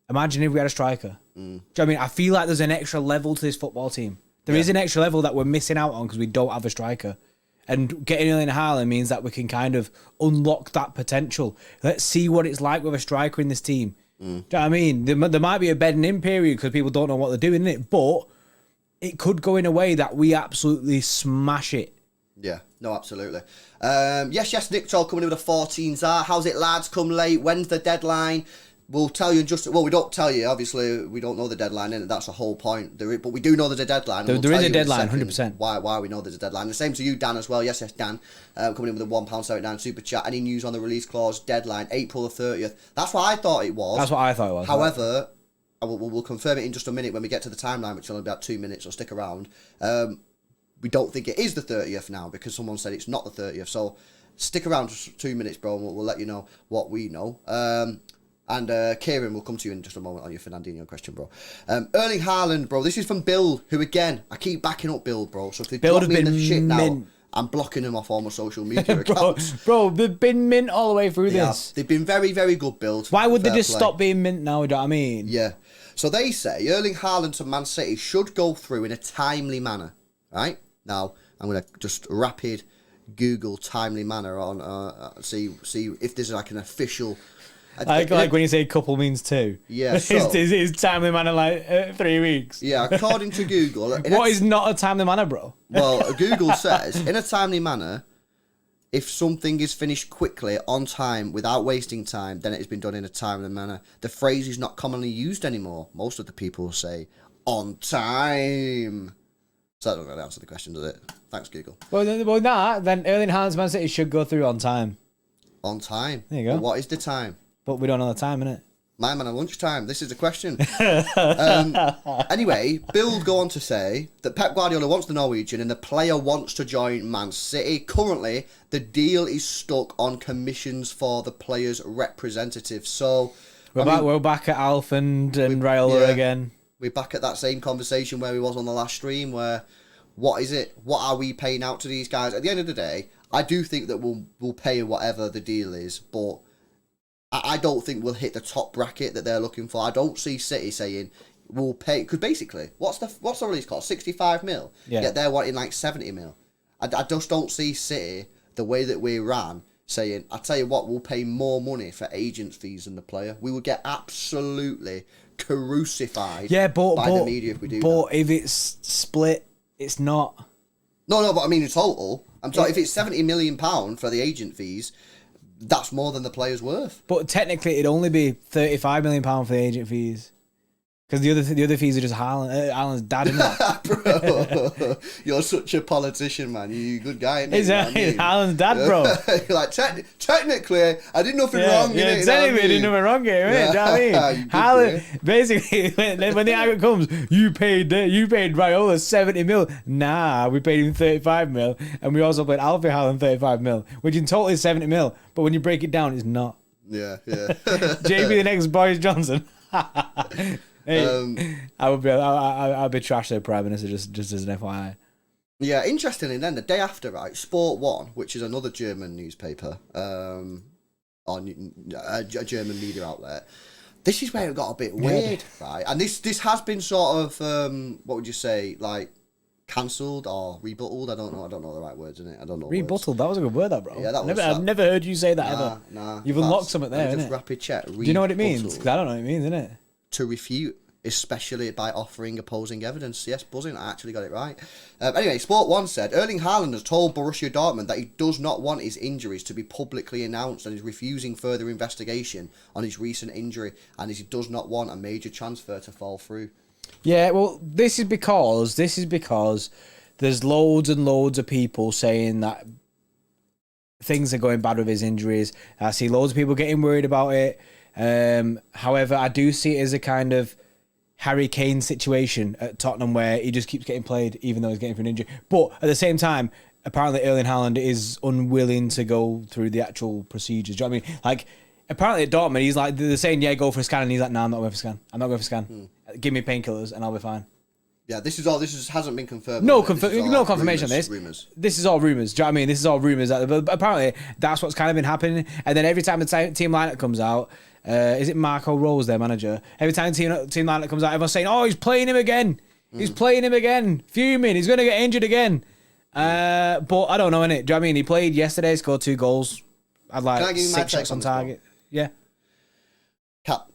Imagine if we had a striker. Do you know what I mean? I feel like there's an extra level to this football team. There is an extra level that we're missing out on because we don't have a striker. And getting Erling Haaland means that we can kind of unlock that potential. Let's see what it's like with a striker in this team. Do you know what I mean? There might be a bedding in period because people don't know what they're doing in it, but it could go in a way that we absolutely smash it. Yeah, no, absolutely. Yes, Nick's all coming in with a 14s. How's it, lads? Come late. When's the deadline? We'll tell you in just... Well, we don't tell you. Obviously, we don't know the deadline, and that's the whole point. But we do know there's a deadline. There is a deadline, 100%. Why we know there's a deadline. The same to you, Dan, as well. Yes, Dan. Coming in with a £1.79 super chat. Any news on the release clause? Deadline, April the 30th. That's what I thought it was. That's what I thought it was. However, we'll confirm it in just a minute when we get to the timeline, which will only be about 2 minutes, so stick around. We don't think it is the 30th now because someone said it's not the 30th. So stick around just 2 minutes, bro, and we'll let you know what we know. And Kieran, will come to you in just a moment on your Fernandinho question, bro. Erling Haaland, bro. This is from Bill, who again, I keep backing up Bill, bro. So if they drop me in the shit now, I'm blocking them off all my social media accounts. Bro, they've been mint all the way through this. They've been very, very good, Bill. Why would they just stop being mint now? Do you know what I mean? Yeah. So they say Erling Haaland to Man City should go through in a timely manner, right? Now, I'm going to just rapid Google timely manner on, see if there's like an official... Like when you say couple means two. Yeah, so... is timely manner like 3 weeks? Yeah, according to Google... What is not a timely manner, bro? Well, Google says, in a timely manner, if something is finished quickly, on time, without wasting time, then it has been done in a timely manner. The phrase is not commonly used anymore. Most of the people say, on time. So that doesn't really answer the question, does it? Thanks, Google. Well, then Erling Haaland's Man City should go through on time. On time? There you go. But what is the time? But we don't know the time, innit? My man at lunchtime. This is the question. Anyway, Bill go on to say that Pep Guardiola wants the Norwegian and the player wants to join Man City. Currently, the deal is stuck on commissions for the player's representative. So we're back at Alf and Raiola again. We're back at that same conversation where we was on the last stream where what is it? What are we paying out to these guys? At the end of the day, I do think that we'll pay whatever the deal is, but I don't think we'll hit the top bracket that they're looking for. I don't see City saying we'll pay, because basically, what's the release cost? 65 mil. Yeah. Yet they're wanting like 70 mil. I just don't see City the way that we ran saying, I tell you what, we'll pay more money for agents' fees than the player. We would get absolutely crucified by the media if we do that. But if it's split, it's not. No, but I mean in total. I'm talking if it's £70 million for the agent fees. That's more than the player's worth. But technically, it'd only be £35 million for the agent fees. Because the other fees are just Haaland's dad, isn't it? Bro, you're such a politician, man. You're a good guy, isn't He's Haaland's dad, bro. Like, technically, I did nothing wrong. Yeah, technically, I did nothing wrong here, innit? Do you know what I mean? Haaland, basically, when the argument comes, you paid Raiola 70 mil. Nah, we paid him 35 mil. And we also paid Alfie Haaland 35 mil, which in total is 70 mil. But when you break it down, it's not. Yeah. JB the next Boris Johnson. Hey, I'd be trash to Prime Minister just as an FYI. Yeah, interestingly, then the day after, right, Sport 1, which is another German newspaper, on a German media outlet. This is where it got a bit weird, right? And this has been sort of what would you say, like cancelled or rebutted? I don't know the right words in it. I don't know. Rebutted, that was a good word, that, bro. Yeah, I've never heard you say that ever. Nah. You've unlocked something there, just innit? rapid check. Do you know what it means? Because I don't know what it means, innit? To refute, especially by offering opposing evidence. Yes, buzzing, I actually got it right. Anyway, Sport 1 said, Erling Haaland has told Borussia Dortmund that he does not want his injuries to be publicly announced and is refusing further investigation on his recent injury, and he does not want a major transfer to fall through. Yeah, well, this is because there's loads and loads of people saying that things are going bad with his injuries. I see loads of people getting worried about it. However, I do see it as a kind of Harry Kane situation at Tottenham where he just keeps getting played even though he's getting for an injury. But at the same time, apparently Erling Haaland is unwilling to go through the actual procedures. Do you know what I mean? Like, apparently at Dortmund, he's like, they're saying, yeah, go for a scan. And he's like, no, I'm not going for a scan. I'm not going for a scan. Give me painkillers and I'll be fine. Yeah, this hasn't been confirmed. No confirmation on this. Rumours. This is all rumours. Do you know what I mean? This is all rumours. But apparently, that's what's kind of been happening. And then every time the team lineup comes out, is it Marco Rose, their manager? Every time team lineup comes out, everyone's saying, oh, he's playing him again. He's playing him again. Fuming. He's going to get injured again. But I don't know, innit? Do you know what I mean? He played yesterday, scored 2 goals. Had like 6 shots on target. Yeah. Cap.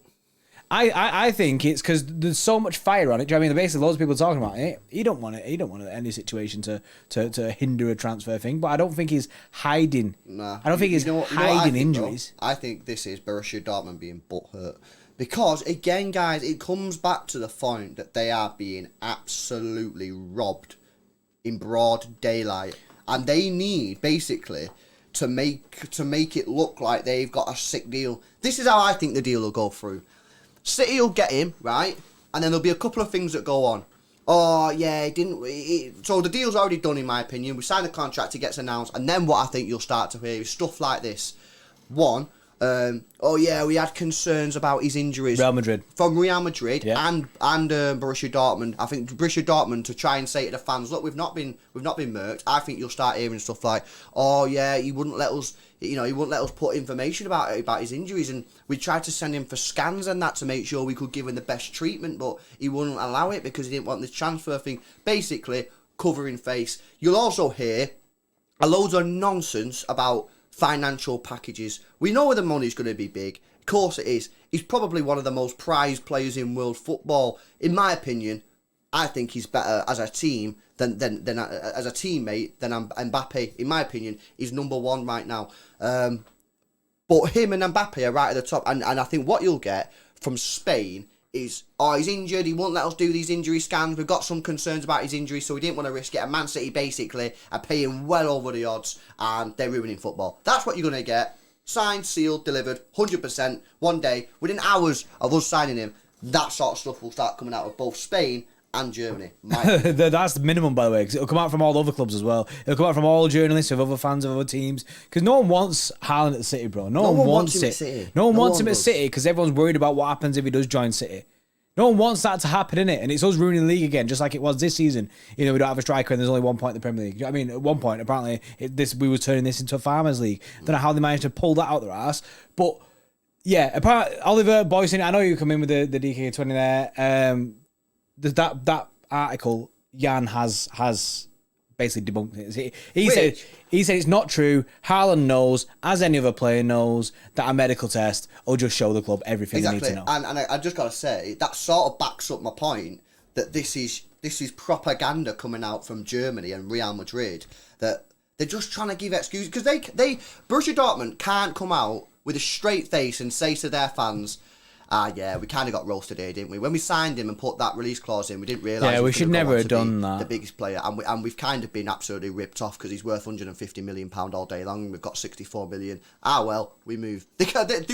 I think it's because there's so much fire on it. Do you know what I mean? Basically, loads of people talking about it. He don't want it. He don't want any situation to hinder a transfer thing. But I don't think he's hiding. Nah. I don't think he's hiding injuries. Though? I think this is Borussia Dortmund being butthurt. Because, again, guys, it comes back to the point that they are being absolutely robbed in broad daylight. And they need, basically, to make it look like they've got a sick deal. This is how I think the deal will go through. City will get him, right? And then there'll be a couple of things that go on. Oh, yeah, so the deal's already done, in my opinion. We sign the contract, it gets announced. And then what I think you'll start to hear is stuff like this. 1, oh yeah, we had concerns about his injuries. Real Madrid. From Real Madrid Yeah. and Borussia Dortmund. I think Borussia Dortmund to try and say to the fans, look, we've not been murked. I think you'll start hearing stuff like, oh yeah, he wouldn't let us, he wouldn't let us put information about his injuries, and we tried to send him for scans and that to make sure we could give him the best treatment, but he wouldn't allow it because he didn't want this transfer thing. Basically, covering face. You'll also hear a loads of nonsense about financial packages. We know the money's going to be big. Of course it is. He's probably one of the most prized players in world football. In my opinion, I think he's better as a team than as a teammate than Mbappe. In my opinion, he's number one right now. But him and Mbappe are right at the top. And I think what you'll get from Spain is, oh, he's injured, he won't let us do these injury scans, we've got some concerns about his injury, so we didn't want to risk it. And Man City basically are paying well over the odds, and they're ruining football. That's what you're going to get. Signed, sealed, delivered, 100%, one day, within hours of us signing him. That sort of stuff will start coming out of both Spain and Germany. That's the minimum, by the way, because it'll come out from all other clubs as well. It'll come out from all journalists of other fans of other teams, because no one wants Haaland at the City, bro. No one wants him it. at City. No one wants him at City because everyone's worried about what happens if he does join City. No one wants that to happen, innit? And it's us ruining the league again, just like it was this season. We don't have a striker and there's only 1 point in the Premier League. You know what I mean? At one point, apparently, we were turning this into a farmers' league. I don't know how they managed to pull that out their ass, but yeah. Apparently, Oliver Boyson, I know you come in with the DK20 there. That article, Jan has basically debunked it. He said it's not true. Haaland knows, as any other player knows, that a medical test will just show the club everything they need to know. And I just got to say, that sort of backs up my point that this is propaganda coming out from Germany and Real Madrid, that they're just trying to give excuses. Because Borussia Dortmund can't come out with a straight face and say to their fans, yeah, we kind of got roasted here, didn't we? When we signed him and put that release clause in, we didn't realise. Yeah, we should never have done that. The biggest player, and we've kind of been absolutely ripped off because he's worth £150 million all day long. And we've got 64 million. Well, we moved. They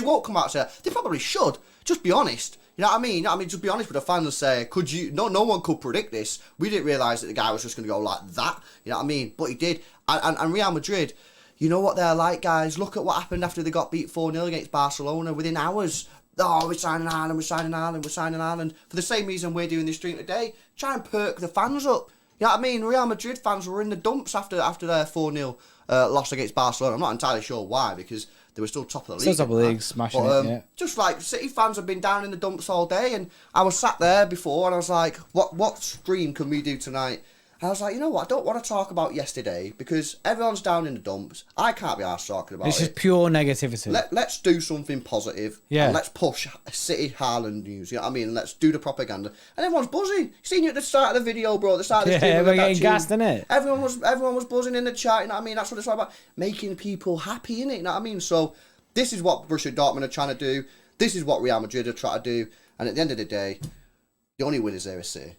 won't come out and say. They probably should. Just be honest. You know what I mean? Just be honest with the fans and say, could you? No one could predict this. We didn't realise that the guy was just going to go like that. You know what I mean? But he did. And Real Madrid, you know what they're like, guys. Look at what happened after they got beat 4-0 against Barcelona within hours. Oh, we're signing Haaland. For the same reason we're doing this stream today, try and perk the fans up. You know what I mean? Real Madrid fans were in the dumps after their 4-0 loss against Barcelona. I'm not entirely sure why, because they were still top of the league. Still top of the league, smashing it, yeah. Just like City fans have been down in the dumps all day, and I was sat there before and I was like, what stream can we do tonight? And I was like, you know what, I don't want to talk about yesterday because everyone's down in the dumps. I can't be arsed talking about it. It's just pure negativity. Let's do something positive. Yeah. And let's push City Haaland news. You know what I mean? Let's do the propaganda. And everyone's buzzing. You seen you at the start of the video, bro. At the start of the stream. Everyone getting gassed, innit? Everyone was buzzing in the chat. You know what I mean? That's what it's all about. Making people happy, innit? You know what I mean? So this is what Borussia Dortmund are trying to do. This is what Real Madrid are trying to do. And at the end of the day, the only winners there is City.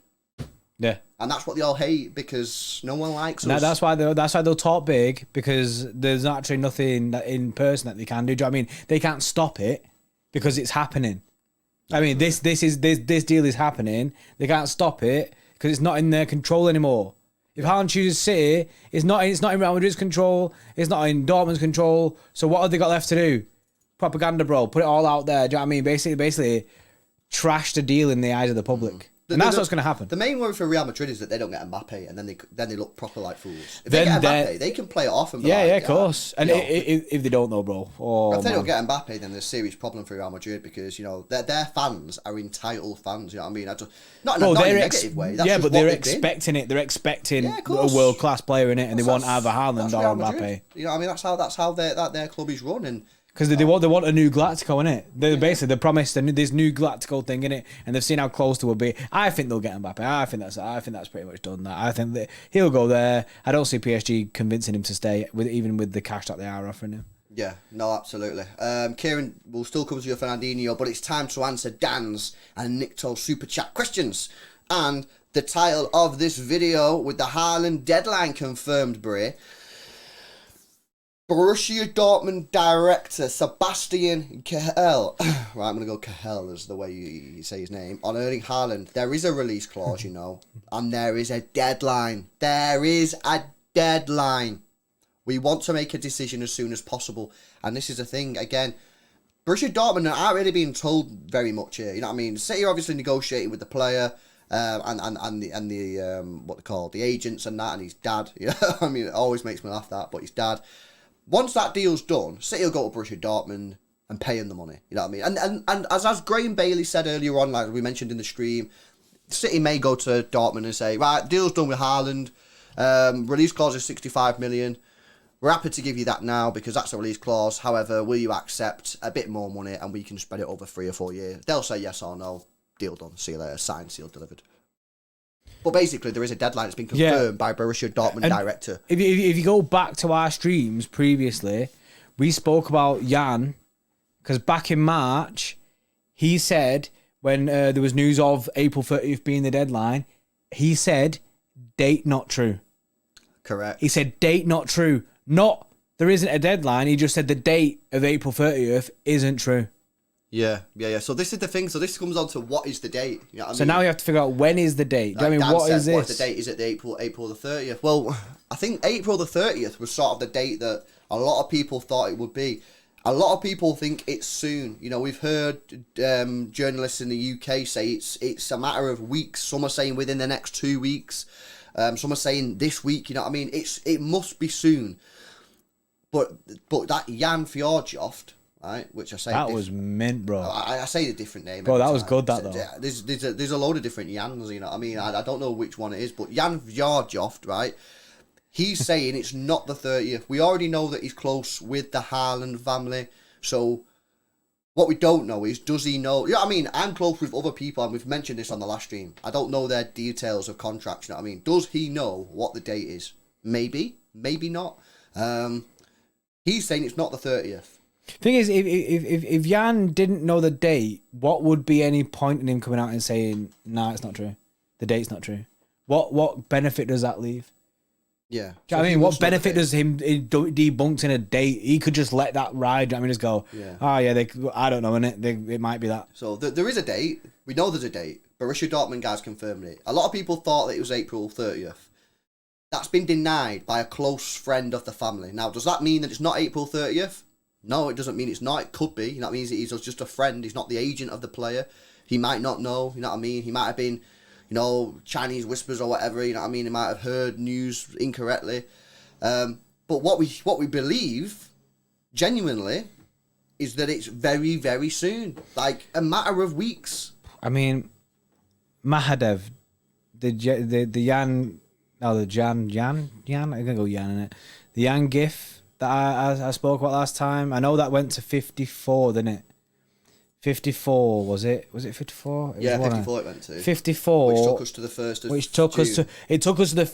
Yeah. And that's what they all hate because no one likes us. That's why they'll talk big, because there's actually nothing in person that they can do. Do you know what I mean? They can't stop it because it's happening. I mean, this deal is happening. They can't stop it because it's not in their control anymore. If Haaland chooses City, it's not in Real Madrid's control. It's not in Dortmund's control. So what have they got left to do? Propaganda, bro. Put it all out there. Do you know what I mean? Basically, trash the deal in the eyes of the public. And that's what's going to happen. The main worry for Real Madrid is that they don't get Mbappe, and then they look proper like fools. If they get Mbappe, they can play it off and be of course. And if they don't know, bro, if they don't get Mbappe, then there's a serious problem for Real Madrid because their fans are entitled fans. You know what I mean? Not in a negative way. That's but they're expecting it. They're expecting a world class player in it, and they want either Haaland or Mbappe. You know what I mean? That's how their club is run. And because they want a new Galactico, innit? They promised this new Galactico thing, innit? And they've seen how close they will be. I think they'll get Mbappe. I think that's pretty much done. I think that he'll go there. I don't see PSG convincing him to stay, even with the cash that they are offering him. Yeah, no, absolutely. Kieran will still come to you, Fernandinho, but it's time to answer Dan's and Nicto super chat questions. And the title of this video with the Haaland deadline confirmed, Bray. Borussia Dortmund director Sebastian Kehl, right, I'm going to go Kehl as the way you say his name, on Erling Haaland. There is a release clause, and there is a deadline. We want to make a decision as soon as possible. And this is the thing, again, Borussia Dortmund aren't really being told very much here. You know what I mean? City are obviously negotiating with the player and the what they call the agents and that, and his dad. Yeah, I mean, it always makes me laugh that, but his dad. Once that deal's done, City will go to Borussia Dortmund and pay him the money. You know what I mean? And as Graham Bailey said earlier on, like we mentioned in the stream, City may go to Dortmund and say, right, deal's done with Haaland. Release clause is 65 million. We're happy to give you that now because that's a release clause. However, will you accept a bit more money and we can spread it over 3 or 4 years? They'll say yes or no. Deal done. See you later. Signed, sealed, delivered. But basically, there is a deadline that's been confirmed by Borussia Dortmund director. If you go back to our streams previously, we spoke about Jan, because back in March, he said, when there was news of April 30th being the deadline, he said, date not true. Correct. He said, date not true. Not, there isn't a deadline. He just said the date of April 30th isn't true. Yeah. So this is the thing. So this comes on to what is the date. You know what I So mean? now you have to figure out when is the date. Do you know what I mean? Dan What said, is this? What is the date? Is it the April the 30th? Well, I think April the 30th was sort of the date that a lot of people thought it would be. A lot of people think it's soon. You know, we've heard journalists in the UK say it's a matter of weeks. Some are saying within the next 2 weeks. Some are saying this week. You know what I mean? It must be soon. But that Jan Fjordjoft, right? Which I say that was mint, bro. I say the different name. Bro, that every was time. good, that, though. Yeah, there's a load of different Jans, you know what I mean? I don't know which one it is, but Jan Fjordjoft, right? He's saying it's not the 30th. We already know that he's close with the Haaland family, so what we don't know is, does he know? You know what I mean? I'm close with other people, and we've mentioned this on the last stream. I don't know their details of contracts, you know what I mean? Does he know what the date is? Maybe, maybe not. He's saying it's not the 30th. Thing is, if Jan didn't know the date, what would be any point in him coming out and saying, "Nah, it's not true. The date's not true." What benefit does that leave? Yeah. Do you know what I mean? What benefit does him debunking a date? He could just let that ride. I mean, just go, I don't know, innit? It might be that. So there is a date. We know there's a date. Borussia Dortmund guys confirmed it. A lot of people thought that it was April 30th. That's been denied by a close friend of the family. Now, does that mean that it's not April 30th? No, it doesn't mean it's not. It could be. You know what I mean? He's just a friend. He's not the agent of the player. He might not know. You know what I mean? He might have been, Chinese whispers or whatever. You know what I mean? He might have heard news incorrectly. But what we believe, genuinely, is that it's very, very soon. Like a matter of weeks. I mean, Mahadev, the Jan, I'm gonna go Jan in it. The Jan GIF that I spoke about last time. I know that went to 54, didn't it? 54 was it? Was it 54? Yeah, 54 it went to. 54, which took us to the 1st of June. It took us the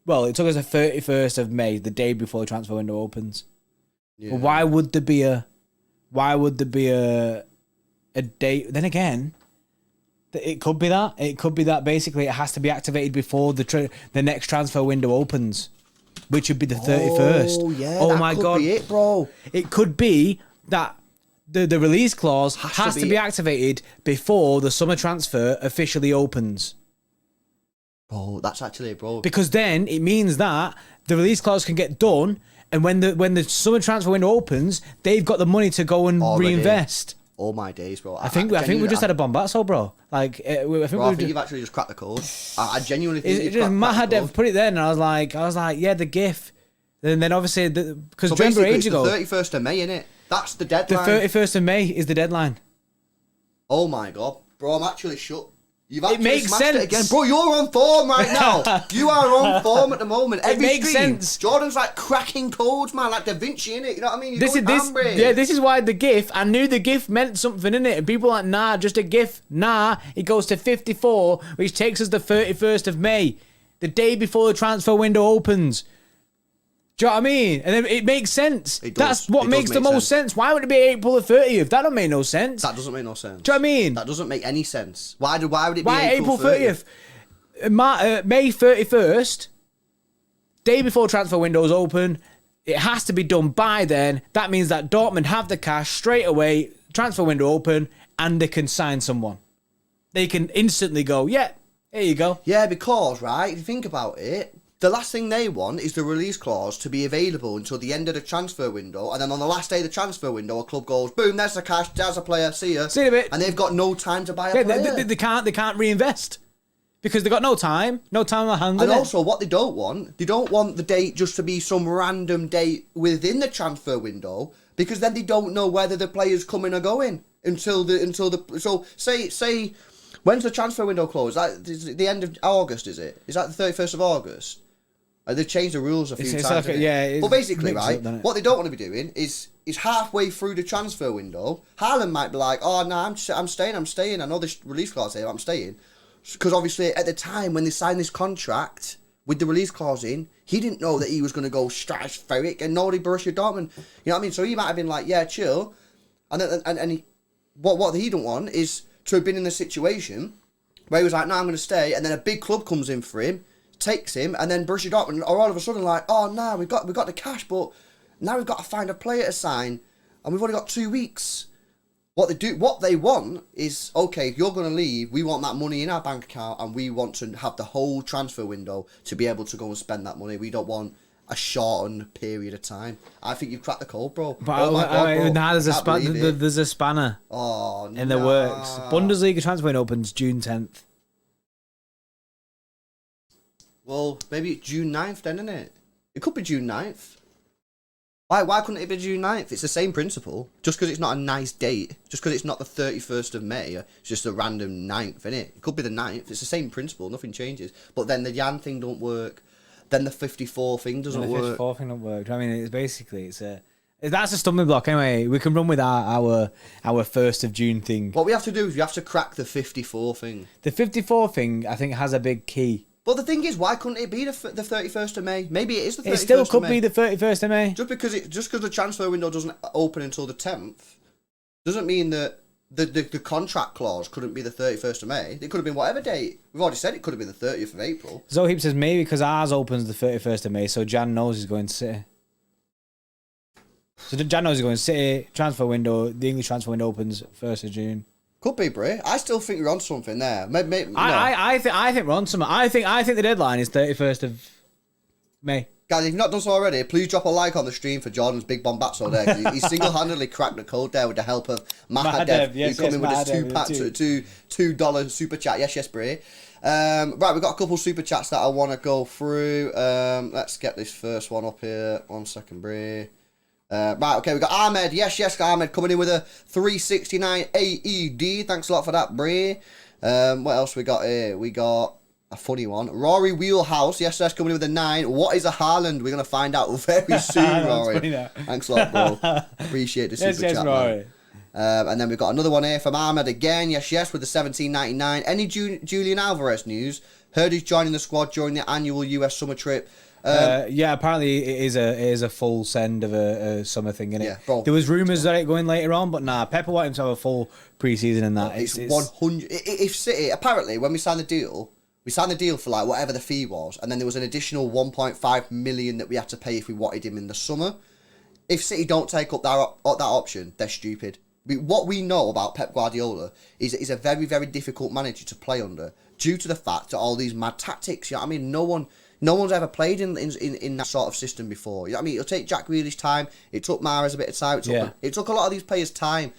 31st of May, the day before the transfer window opens. Yeah. But why would there be a date? Then again, it could be that. It could be that basically it has to be activated before the next transfer window opens, which would be the 31st. Oh yeah. Oh my God, be it, bro. It could be that the release clause has to be activated before the summer transfer officially opens. Oh, that's actually bro. Because then it means that the release clause can get done, and when the summer transfer window opens, they've got the money to go and reinvest. All my days, bro. I think we just had a bombazzo, bro. Like, I think you've actually just cracked the code. I genuinely think it's just Matt had put it there, and I was like, yeah, the GIF. And then obviously, because so remember age ago, the 31st of May, innit? That's the deadline. The 31st of May is the deadline. Oh my God, bro! I'm actually shook. You've actually makes smashed sense. it again, bro. You're on form right now. You are on form at the moment. Every it makes stream, sense. Jordan's like cracking codes, man, like Da Vinci, innit? You know what I mean? This is why the GIF. I knew the GIF meant something, innit? And people are like, nah, just a GIF. Nah, it goes to 54, which takes us the 31st of May, the day before the transfer window opens. Do you know what I mean? And then it makes sense. That's what makes the most sense. Why would it be April the 30th? That don't make no sense. That doesn't make no sense. Do you know what I mean? That doesn't make any sense. Why would it be April 30th? May 31st, day before transfer windows open. It has to be done by then. That means that Dortmund have the cash straight away, transfer window open, and they can sign someone. They can instantly go, yeah, here you go. Yeah, because, right, if you think about it, the last thing they want is the release clause to be available until the end of the transfer window, and then on the last day of the transfer window, a club goes, boom, there's the cash, there's a player, see ya. See you in a bit. And they've got no time to buy a player. They can't reinvest because they've got no time on their hands. And also, what they don't want the date just to be some random date within the transfer window, because then they don't know whether the player's coming or going until the. So say. When's the transfer window closed? Is it the end of August, is it? Is that the 31st of August? They've changed the rules a few times. But basically, right, what they don't want to be doing is halfway through the transfer window, Haaland might be like, oh, no, I'm staying. I know this release clause here, I'm staying. Because obviously, at the time when they signed this contract with the release clause in, he didn't know that he was going to go stratospheric, and nor did Borussia Dortmund. You know what I mean? So he might have been like, yeah, chill. And what he don't want is to have been in a situation where he was like, no, I'm going to stay, and then a big club comes in for him, takes him, and then Borussia Dortmund are all of a sudden like, oh, no, we've got the cash, but now we've got to find a player to sign, and we've only got 2 weeks. What they want is, okay, if you're going to leave, we want that money in our bank account, and we want to have the whole transfer window to be able to go and spend that money. We don't want a shortened period of time. I think you've cracked the code, bro. But now there's a spanner. In the works. Bundesliga transfer window opens June 10th. Well, maybe it's June 9th then, isn't it? It could be June 9th. Why couldn't it be June 9th? It's the same principle. Just because it's not a nice date, just because it's not the 31st of May, it's just a random 9th, innit? It could be the 9th. It's the same principle. Nothing changes. But then the Jan thing don't work. Then the 54 thing doesn't work. The 54 thing don't work. I mean, that's a stumbling block. Anyway, we can run with our 1st of June thing. What we have to do is we have to crack the 54 thing. The 54 thing, I think, has a big key. But the thing is, why couldn't it be the 31st of May? Maybe it is the 31st of May. It still could be the 31st of May. Just because the transfer window doesn't open until the 10th doesn't mean that the contract clause couldn't be the 31st of May. It could have been whatever date. We've already said it could have been the 30th of April. Zoheep says maybe because ours opens the 31st of May, so Jan knows he's going to City. So Jan knows he's going to City. Transfer window, the English transfer window opens 1st of June. Could be, Bray. I still think you're on something there. Maybe, no. I think we're on something. I think the deadline is 31st of May. Guys, if you've not done so already, please drop a like on the stream for Jordan's big bombazzo there. 'Cause he single-handedly cracked the code there with the help of Mahadev. He's coming with his $2 super chat. Yes, Bray. Right, we've got a couple super chats that I want to go through. Let's get this first one up here. 1 second, Bray. Right, okay, we got Ahmed. Yes, Ahmed coming in with a 369 AED. Thanks a lot for that, Bray. What else we got here? We got a funny one. Rory Wheelhouse. Yes, coming in with a 9. What is a Haaland? We're going to find out very soon, Rory. Thanks a lot, bro. Appreciate the super chat, Rory. And then we've got another one here from Ahmed again. Yes, with the 1799. Any Julian Alvarez news? Heard he's joining the squad during the annual US summer trip. Yeah, apparently it is a full send of a summer thing, innit? Yeah, bro. There was rumours that it going later on, but nah, Pepper wanted him to have a full pre-season and that. It's 100. If City, apparently, when we signed the deal for like whatever the fee was, and then there was an additional 1.5 million that we had to pay if we wanted him in the summer. If City don't take up that option, they're stupid. What we know about Pep Guardiola is that he's a very, very difficult manager to play under due to the fact that all these mad tactics. You know what I mean? No one's ever played in that sort of system before. You know what I mean? It'll take Jack Grealish's time. It took Mahrez a bit of time. It took a lot of these players' time.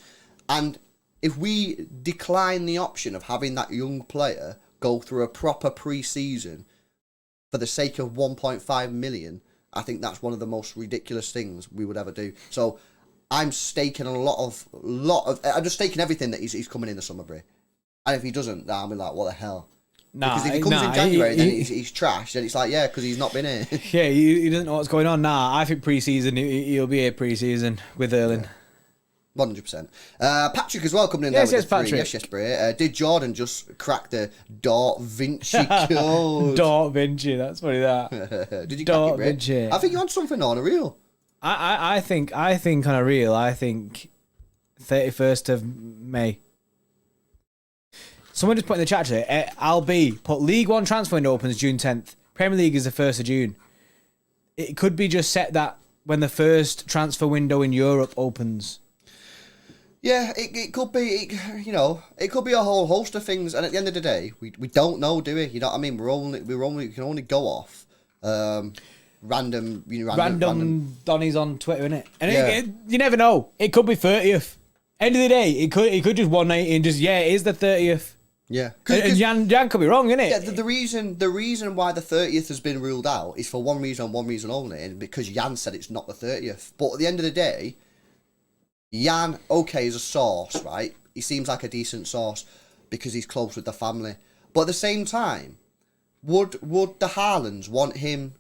And if we decline the option of having that young player go through a proper pre-season for the sake of 1.5 million, I think that's one of the most ridiculous things we would ever do. So I'm staking I'm just staking everything that he's coming in the summer break. And if he doesn't, I'll be like, what the hell? Nah, because if he comes in January, then he's trash. Then it's like, yeah, because he's not been here. Yeah, he doesn't know what's going on. Nah, I think pre-season, he'll be here pre-season with Erling. 100%. Patrick as well coming in yes, there with the 3. Yes, Bray. Did Jordan just crack the Dort Vinci code? Dort Vinci, that's funny that. Did you crack it, Bray? Vinci. I think you're on something on a real. I think on a real, I think 31st of May. Someone just put in the chat today, put League One transfer window opens June 10th. Premier League is the 1st of June. It could be just set that when the first transfer window in Europe opens. Yeah, it could be, it could be a whole host of things. And at the end of the day, we don't know, do we? You know what I mean? We can only go off Random Donnies on Twitter, innit? And Yeah. you never know. It could be 30th. End of the day, it could just 180 and just, it is the 30th. Yeah. And Jan could be wrong, innit? Yeah, the reason why the 30th has been ruled out is for one reason and one reason only, and because Jan said it's not the 30th. But at the end of the day, Jan, okay, is a source, right? He seems like a decent source because he's close with the family. But at the same time, would the Haalands want him,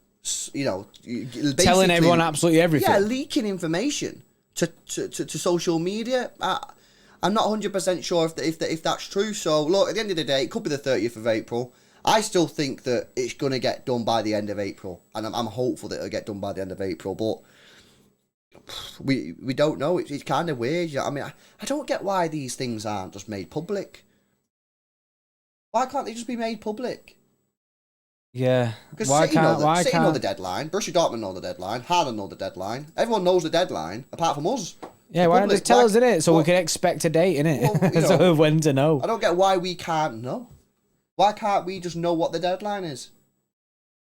telling everyone absolutely everything? Yeah, leaking information to social media. I'm not 100% sure if that's true. So, look, at the end of the day, it could be the 30th of April. I still think that it's going to get done by the end of April. And I'm hopeful that it'll get done by the end of April. But we don't know. It's kind of weird. You know? I mean, I don't get why these things aren't just made public. Why can't they just be made public? Yeah. Because Why City can't? know the deadline. Borussia Dortmund know the deadline. Haaland know the deadline. Everyone knows the deadline, apart from us. Yeah, why not just tell us, innit? So we can expect a date, innit? Well, so when to know. I don't get why we can't know. Why can't we just know what the deadline is?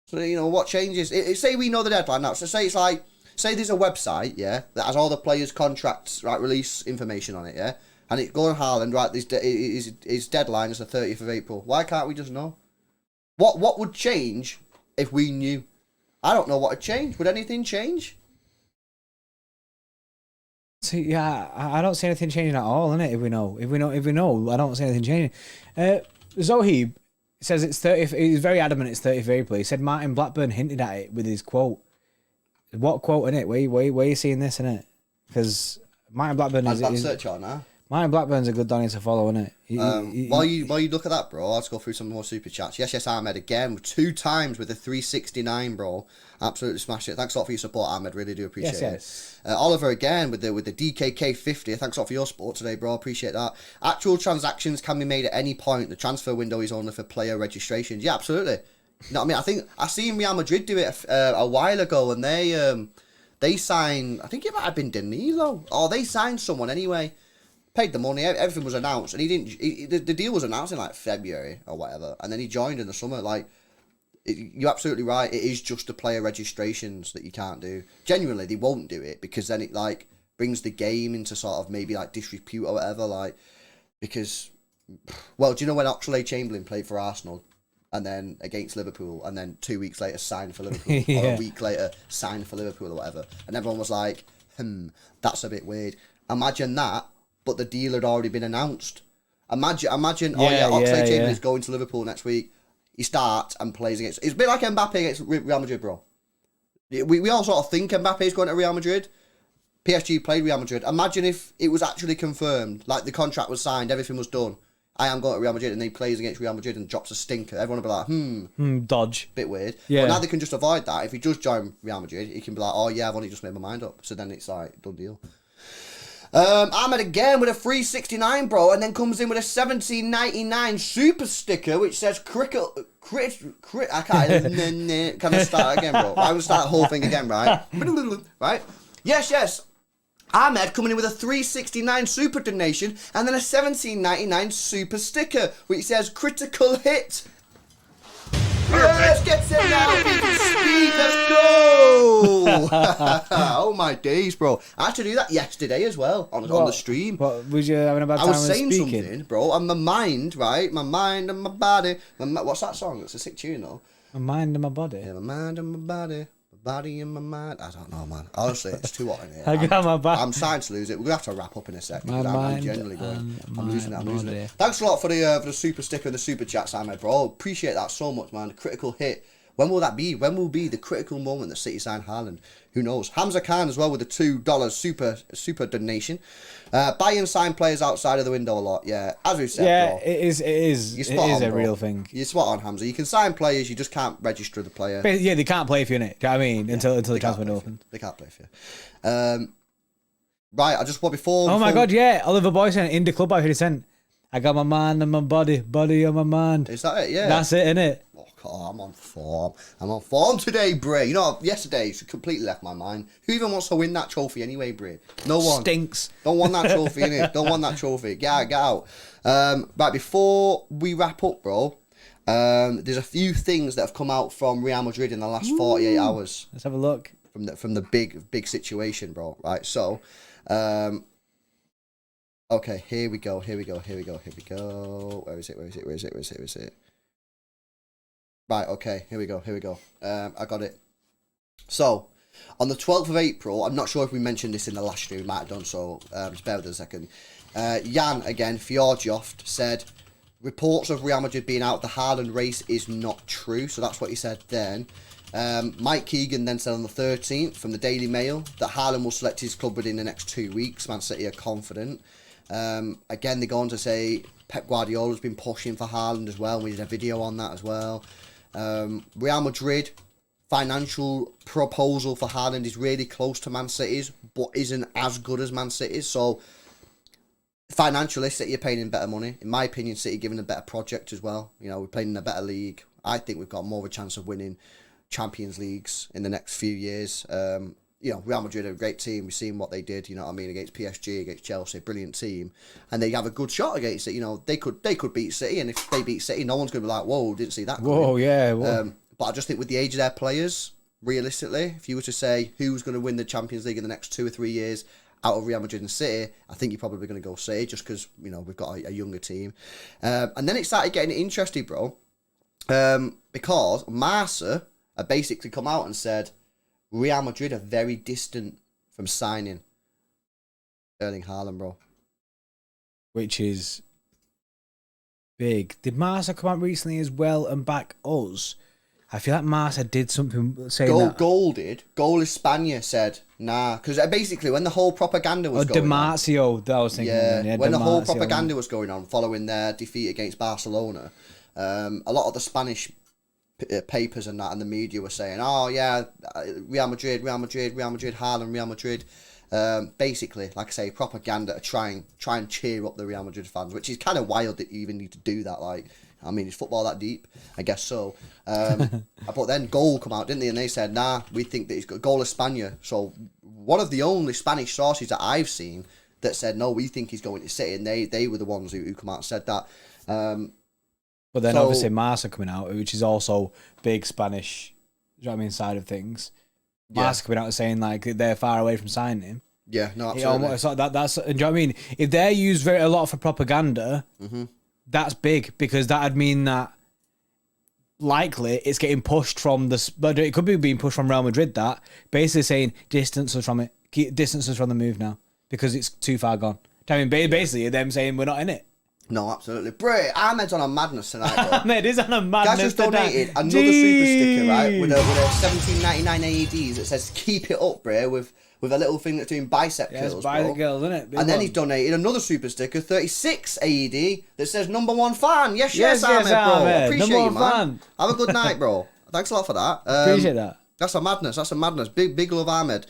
So, what changes? Say we know the deadline now. So say it's like, say there's a website, yeah, that has all the players' contracts, right, release information on it, yeah? And it go on Haaland, right, his deadline is the 30th of April. Why can't we just know? What would change if we knew? I don't know what would change. Would anything change? See, yeah, I don't see anything changing at all, innit? If we know, I don't see anything changing. Zohib says it's 30th. He's very adamant it's 30th of April. He said Martin Blackburn hinted at it with his quote. What quote, innit? Where you seeing this, innit? Because Martin Blackburn is... search on now. Martin Blackburn's a good Donny to follow, isn't it? While you look at that, bro, let's go through some more super chats. Yes, Ahmed again, 2 times with a 369, bro. Absolutely smashed it. Thanks a lot for your support, Ahmed. Really do appreciate it. Oliver again with the DKK 50. Thanks a lot for your support today, bro. Appreciate that. Actual transactions can be made at any point. The transfer window is only for player registrations. Yeah, absolutely. You know what I mean? I think I seen Real Madrid do it a while ago, and they signed. I think it might have been Danilo, or they signed someone anyway. Paid the money, everything was announced, and the deal was announced in like February or whatever, and then he joined in the summer. You're absolutely right, it is just the player registrations that you can't do. Genuinely, they won't do it because then it brings the game into sort of maybe disrepute or whatever, because, well, do you know when Oxlade-Chamberlain played for Arsenal and then against Liverpool, and then 2 weeks later signed for Liverpool, or a week later signed for Liverpool or whatever, and everyone was like, that's a bit weird. Imagine that, but the deal had already been announced. Imagine, Oxlade-Chamberlain is going to Liverpool next week. He starts and plays against... It's a bit like Mbappe against Real Madrid, bro. We all sort of think Mbappe's going to Real Madrid. PSG played Real Madrid. Imagine if it was actually confirmed, the contract was signed, everything was done. I am going to Real Madrid, and then he plays against Real Madrid and drops a stinker. Everyone will be like, dodge. Bit weird. Yeah. But now they can just avoid that. If he does join Real Madrid, he can be like, oh yeah, I've only just made my mind up. So then it's done deal. Ahmed again with a 369, bro, and then comes in with a 1799 super sticker which says crit. I can't. Can I start again, bro? I will start the whole thing again, right? Right? Yes. Ahmed coming in with a 369 super donation and then a 1799 super sticker which says critical hit. Yes, get set now, speed, let's go! Oh my days, bro. I had to do that yesterday as well, on the stream. What, was you having a bad time I was saying speaking? Something, bro, and my mind, right? My mind and my body. What's that song? It's a sick tune, though. My mind and my body. Yeah, my mind and my body. My body and my mind. I don't know, man. Honestly, it's too hot in here. I got my back. I'm starting to lose it. We're going to have to wrap up in a sec. My I'm generally going. I'm losing it. Thanks a lot for the super sticker and the super chat, Ahmed, bro. Appreciate that so much, man. The critical hit. When will that be? When will be the critical moment that City sign Haaland? Who knows? Hamza Khan as well with the $2 super donation. Buy and sign players outside of the window a lot. Yeah, as we've said, bro. It is. It is a real thing. You're spot on, Hamza. You can sign players, you just can't register the player. But yeah, they can't play for you, innit? Do you know what I mean? Until the transfer window opens. They can't play for you. Right, I just want before. Oh my God, yeah. Oliver Boyson in the club I heard he sent. I got my mind and my body on my mind. Is that it? Yeah. That's it, innit? Oh, I'm on form. I'm on form today, Bray. You know, yesterday it's completely left my mind. Who even wants to win that trophy anyway, Bray? No one. Stinks. Don't want that trophy, innit? Don't want that trophy. Get out. Right, before we wrap up, bro, There's a few things that have come out from Real Madrid in the last 48 hours. Let's have a look. From the big situation, bro. Right, so, okay, here we go. Where is it? Right, okay, here we go. I got it. So, on the 12th of April, I'm not sure if we mentioned this in the last stream, we might have done so, just bear with us a second. Jan, again, Fjordjoft, said, reports of Real Madrid being out the Haaland race is not true, so that's what he said then. Mike Keegan then said on the 13th from the Daily Mail that Haaland will select his club within the next 2 weeks. Man City are confident. Again, they go on to say Pep Guardiola's been pushing for Haaland as well. We did a video on that as well. Real Madrid financial proposal for Haaland is really close to Man City's, but isn't as good as Man City's. So financially, City are paying in better money. In my opinion, City giving a better project as well. You know, we're playing in a better league. I think we've got more of a chance of winning Champions Leagues in the next few years. You know, Real Madrid are a great team. We've seen what they did, you know what I mean, against PSG, against Chelsea, brilliant team. And they have a good shot against it. You know, they could beat City, and if they beat City, no one's going to be like, whoa, didn't see that coming. Whoa, yeah. Whoa. But I just think with the age of their players, realistically, if you were to say who's going to win the Champions League in the next 2 or 3 years out of Real Madrid and City, I think you're probably going to go City just because, you know, we've got a younger team. And then it started getting interesting, bro, because Marca basically come out and said Real Madrid are very distant from signing Erling Haaland, bro. Which is big. Did Marca come out recently as well and back us? I feel like Marca did something saying that. Goal España said, nah. Because basically when the whole propaganda was going on... DiMarzio, that I was thinking. Yeah, when the whole propaganda was going on following their defeat against Barcelona, a lot of the Spanish papers and that and the media were saying, oh yeah, Real Madrid, Haaland, Real Madrid. Basically, like I say, propaganda to try and cheer up the Real Madrid fans, which is kind of wild that you even need to do that. Like, I mean, is football that deep? I guess so. But then Goal come out, didn't they? And they said, nah, we think that he's got Goal España. So one of the only Spanish sources that I've seen that said, no, we think he's going to City, and they were the ones who come out and said that. But then obviously Marca coming out, which is also big Spanish, you know what I mean, side of things. Marca coming out and saying like they're far away from signing him. Yeah, no, absolutely. It's like that's, do you know what I mean? If they're used a lot for propaganda, that's big because that'd mean that likely it's getting pushed from but it could be being pushed from Real Madrid. That basically saying distance us from it, keep distance us from the move now because it's too far gone. Do you know what I mean? Basically, them saying we're not in it. No, absolutely. Bro, Ahmed's on a madness tonight, bro. Ahmed is on a madness Guys just donated another super sticker, right? With a $17.99 AEDs that says keep it up, bro, with a little thing that's doing bicep curls, it's bicep curls, isn't it? And then he's donated another super sticker, 36 AED, that says #1 fan. Yes, Ahmed, bro. Ahmed. Appreciate #1 you, man. fan. Have a good night, bro. Thanks a lot for that. Appreciate that. That's a madness. Big love, Ahmed.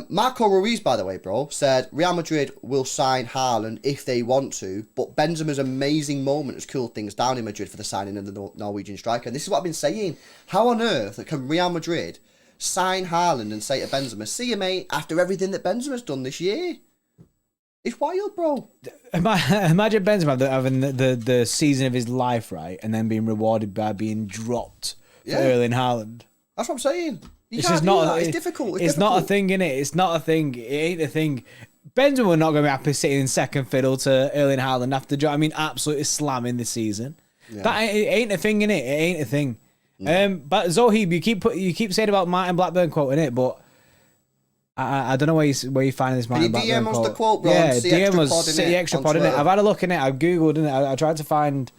Marco Ruiz, by the way, bro, said Real Madrid will sign Haaland if they want to, but Benzema's amazing moment has cooled things down in Madrid for the signing of the Norwegian striker. And this is what I've been saying. How on earth can Real Madrid sign Haaland and say to Benzema, see you, mate, after everything that Benzema's done this year? It's wild, bro. Imagine Benzema having the season of his life, right, and then being rewarded by being dropped for Erling Haaland. That's what I'm saying. It's just not. It's difficult. It's not a thing, innit? It's not a thing. It ain't a thing. Benzema not going to be happy sitting in second fiddle to Erling Haaland after, I mean, absolutely slamming this season. Yeah. That ain't a thing, innit? It ain't a thing. No. But Zohib, you keep saying about Martin Blackburn quoting it, but I don't know where you find this Martin Blackburn quote. DM us the quote, bro. Yeah, DM us City Extra Pod in it. I've had a look in it. I've googled in it. I tried to find.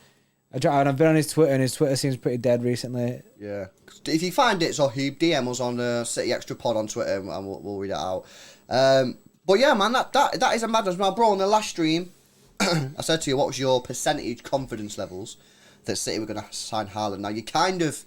And I've been on his Twitter, and his Twitter seems pretty dead recently. Yeah. If you find it, Zohib, DM us on City Extra Pod on Twitter, and we'll read it out. But yeah, man, that is a madness. Now, bro, on the last stream, I said to you, what was your percentage confidence levels that City were going to sign Haaland? Now, you kind of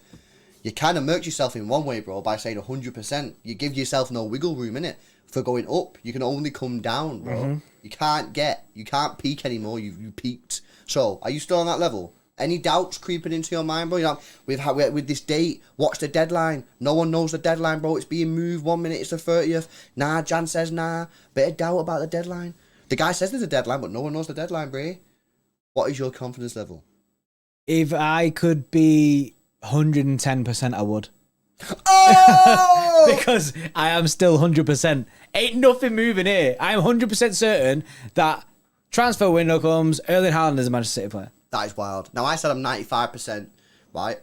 murked yourself in one way, bro, by saying 100%. You give yourself no wiggle room, innit? For going up, you can only come down, bro. You can't peak anymore. You peaked. So, are you still on that level? Any doubts creeping into your mind, bro? You know, with this date, watch the deadline. No one knows the deadline, bro. It's being moved 1 minute, it's the 30th. Nah, Jan says nah. Bit of doubt about the deadline. The guy says there's a deadline, but no one knows the deadline, bro. What is your confidence level? If I could be 110%, I would. Oh! Because I am still 100%. Ain't nothing moving here. I am 100% certain that transfer window comes, Erling Haaland is a Manchester City player. That is wild. Now, I said I'm 95%, right?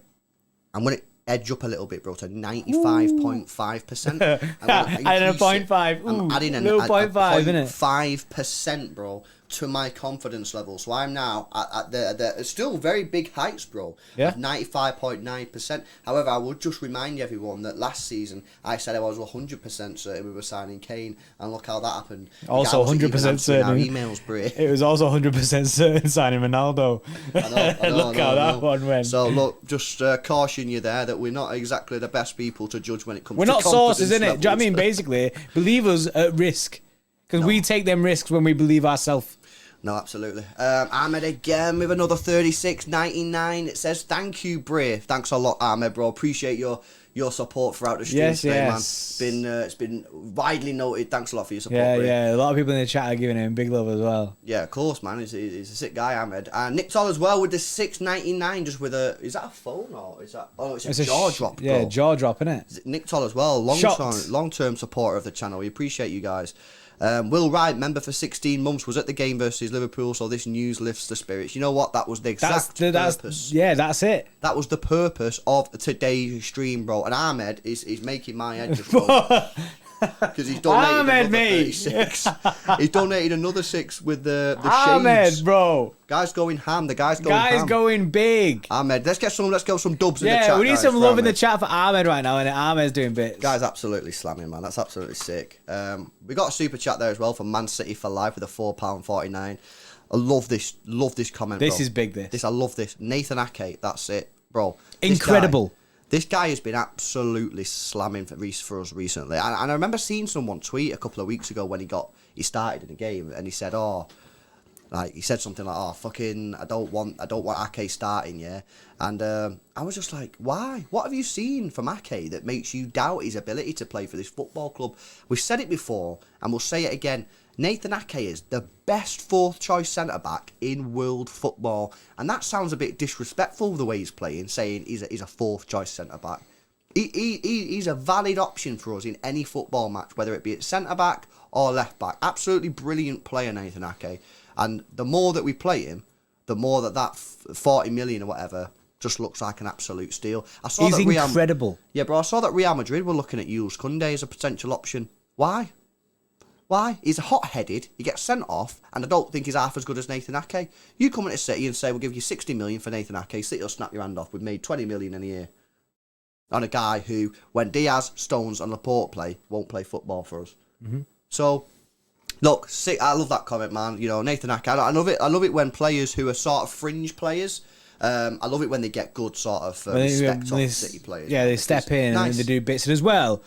I'm going to edge up a little bit, bro, to 95.5%. Adding a 0.5. I'm adding a 0.5, innit? 0.5%, bro, to my confidence level. So I'm now at the still very big heights, bro. Yeah. At 95.9%. However, I would just remind everyone that last season I said I was 100% certain we were signing Kane, and look how that happened. Also 100% certain. Our emails, bro. It was also 100% certain signing Ronaldo. I know, Look how that one went. So look, just caution you there that we're not exactly the best people to judge when it comes We're to not sources, confidence innit? Do you know what I mean? levels. Basically, believers at risk. Because we take them risks when we believe ourselves. No, absolutely. Ahmed again with another 36.99. It says, thank you, Bray. Thanks a lot, Ahmed, bro. Appreciate your support throughout the stream today, man. It's been widely noted. Thanks a lot for your support, Bray. Yeah. A lot of people in the chat are giving him big love as well. Yeah, of course, man. He's a sick guy, Ahmed. And Nick Toll as well with the 6.99, just with a... Is that a phone or is that... Oh, it's a jaw drop, bro. Yeah, jaw drop, innit? Nick Toll as well. Long-term supporter of the channel. We appreciate you guys. Will Wright, member for 16 months, was at the game versus Liverpool, so this news lifts the spirits. You know what? That was the exact purpose. Yeah, that's it. That was the purpose of today's stream, bro. And Ahmed is making my head just go. Because he's donated Ahmed, another mate. 36. He's donated another 6 with the Ahmed, shades. bro. Guy's going ham. The guy's going ham. Guy's going big. Ahmed, let's get some dubs in the chat. Yeah, we need guys, some for love in the Ahmed. chat for Ahmed right now, and Ahmed's doing bits. Guy's absolutely slamming, man. That's absolutely sick. We got a super chat there as well from Man City for life with a £4.49. I love this comment, This bro. is big, I love this. Nathan Ake, that's it, bro. Incredible. This guy has been absolutely slamming for us recently. And I remember seeing someone tweet a couple of weeks ago when he started in the game, and he said, he said something like, I don't want Ake starting, yeah. And I was just like, why? What have you seen from Ake that makes you doubt his ability to play for this football club? We've said it before, and we'll say it again. Nathan Ake is the best 4th choice centre-back in world football. And that sounds a bit disrespectful the way he's playing, saying he's a 4th choice centre-back. He's a valid option for us in any football match, whether it be at centre-back or left-back. Absolutely brilliant player, Nathan Ake. And the more that we play him, the more that 40 million or whatever just looks like an absolute steal. He's incredible. Yeah, bro, I saw that Real Madrid were looking at Jules Koundé as a potential option. Why? He's hot-headed, he gets sent off, and I don't think he's half as good as Nathan Ake. You come into City and say, we'll give you 60 million for Nathan Ake, City will snap your hand off. We've made 20 million in a year. On a guy who, when Diaz, Stones and Laporte play, won't play football for us. Mm-hmm. So, look, I love that comment, man. You know, Nathan Ake, I love it when players who are sort of fringe players, I love it when they get good sort of respect off City players. Yeah, they step in and they do bits. And as well,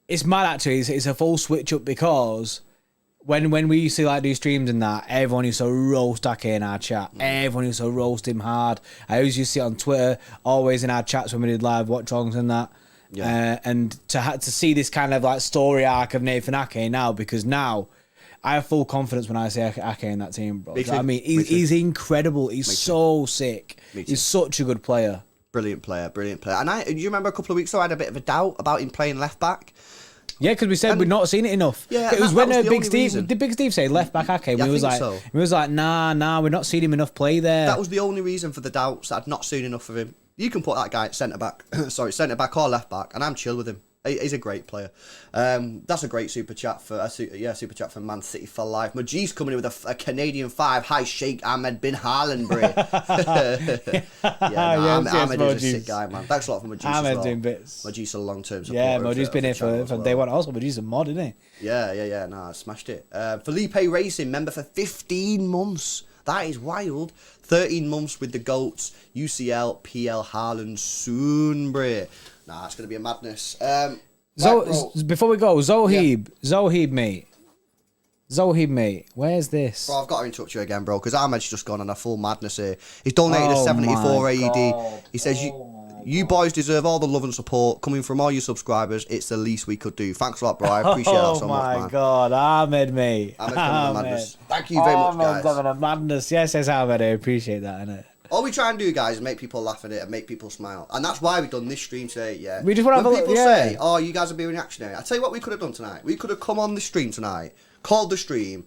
it's mad actually. It's a full switch up because when we used to do streams and that, everyone used to roast Ake in our chat. Everyone used to roast him hard. I always used to see it on Twitter, always in our chats when we did live watch-alongs and that. Yeah. And to see this kind of story arc of Nathan Ake now, because now I have full confidence when I say Ake in that team, bro. I mean, he's incredible. He's so sick. He's such a good player. Brilliant player. And do you remember a couple of weeks ago I had a bit of a doubt about him playing left back? Yeah, because we said we'd not seen it enough. Yeah, it was when Big Steve. Did Big Steve say left back Ake? Yeah, we was like, nah, we're not seeing him enough play there. That was the only reason for the doubts. That I'd not seen enough of him. You can put that guy at centre back, centre back or left back, and I'm chill with him. He's a great player. That's a great super chat for Man City for life. Majid's coming in with a Canadian 5. Hi, Sheikh Ahmed bin Haaland, bro. Ahmed is a sick guy, man. Thanks a lot for Majid. Ahmed doing bits. Majid's a long-term supporter. Yeah, Majid's been here from day one. Also, Majid's a mod, isn't he? Yeah. Nah, I smashed it. Felipe Racing, member for 15 months. That is wild. 13 months with the GOATs. UCL, PL, Haaland soon, bro. Nah, it's going to be a madness. Before we go, Zohib, mate. Where's this? Bro, I've got to interrupt you again, bro, because Ahmed's just gone on a full madness here. He's donated a 74 AED. He says, you boys deserve all the love and support coming from all your subscribers. It's the least we could do. Thanks a lot, bro. I appreciate that so much, man. Oh, my God. Ahmed, mate. Ahmed's coming on a madness. Thank you very much, guys. Ahmed's having a madness. Yes, Ahmed. I appreciate that, innit? All we try and do, guys, is make people laugh at it and make people smile. And that's why we've done this stream today, yeah? We just want to have a people yeah. say, oh, you guys are being reactionary. I tell you what we could have done tonight. We could have come on the stream tonight, called the stream,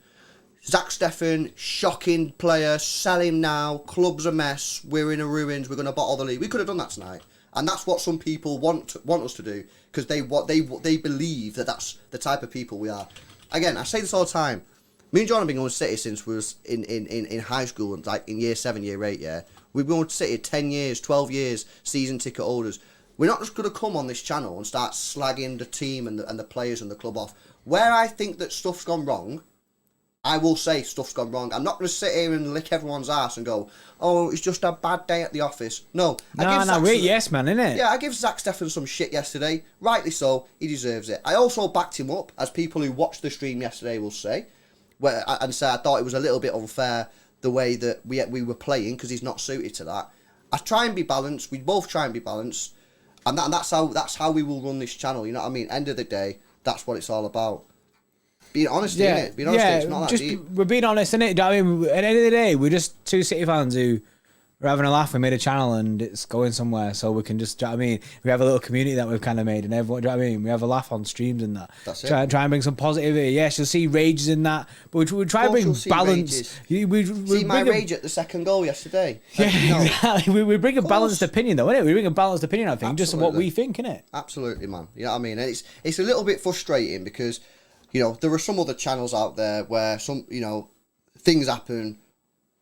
Zach Steffen, shocking player, sell him now, club's a mess, we're in a ruins, we're going to bottle the league. We could have done that tonight. And that's what some people want us to do, because they believe that that's the type of people we are. Again, I say this all the time. Me and John have been going to City since we was in high school, like in year 7, year 8, yeah. We've been going to City 10 years, 12 years, season ticket holders. We're not just going to come on this channel and start slagging the team and the players and the club off. Where I think that stuff's gone wrong, I will say stuff's gone wrong. I'm not going to sit here and lick everyone's ass and go, oh, it's just a bad day at the office. No. Yes, man, innit? Yeah, I give Zach Steffen some shit yesterday. Rightly so. He deserves it. I also backed him up, as people who watched the stream yesterday will say, and say I thought it was a little bit unfair the way that we were playing, because he's not suited to that. I try and be balanced. We both try and be balanced. And that's how we will run this channel. You know what I mean? End of the day, that's what it's all about. Being honest, innit? Being honest, it's not that deep. We're being honest, innit? I mean, at the end of the day, we're just two City fans who are having a laugh. We made a channel and it's going somewhere, so we can just, do you know what I mean? We have a little community that we've kind of made, and everyone, do you know what I mean? We have a laugh on streams and that. That's it. Try and bring some positivity. Yes, you'll see rages in that, but we try and bring balance. See my rage at the second goal yesterday. Yeah, exactly. We bring a balanced opinion, though, innit? We bring a balanced opinion, I think, just of what we think, innit? Absolutely, man. You know what I mean? And it's a little bit frustrating because, you know, there are some other channels out there where some, you know, things happen,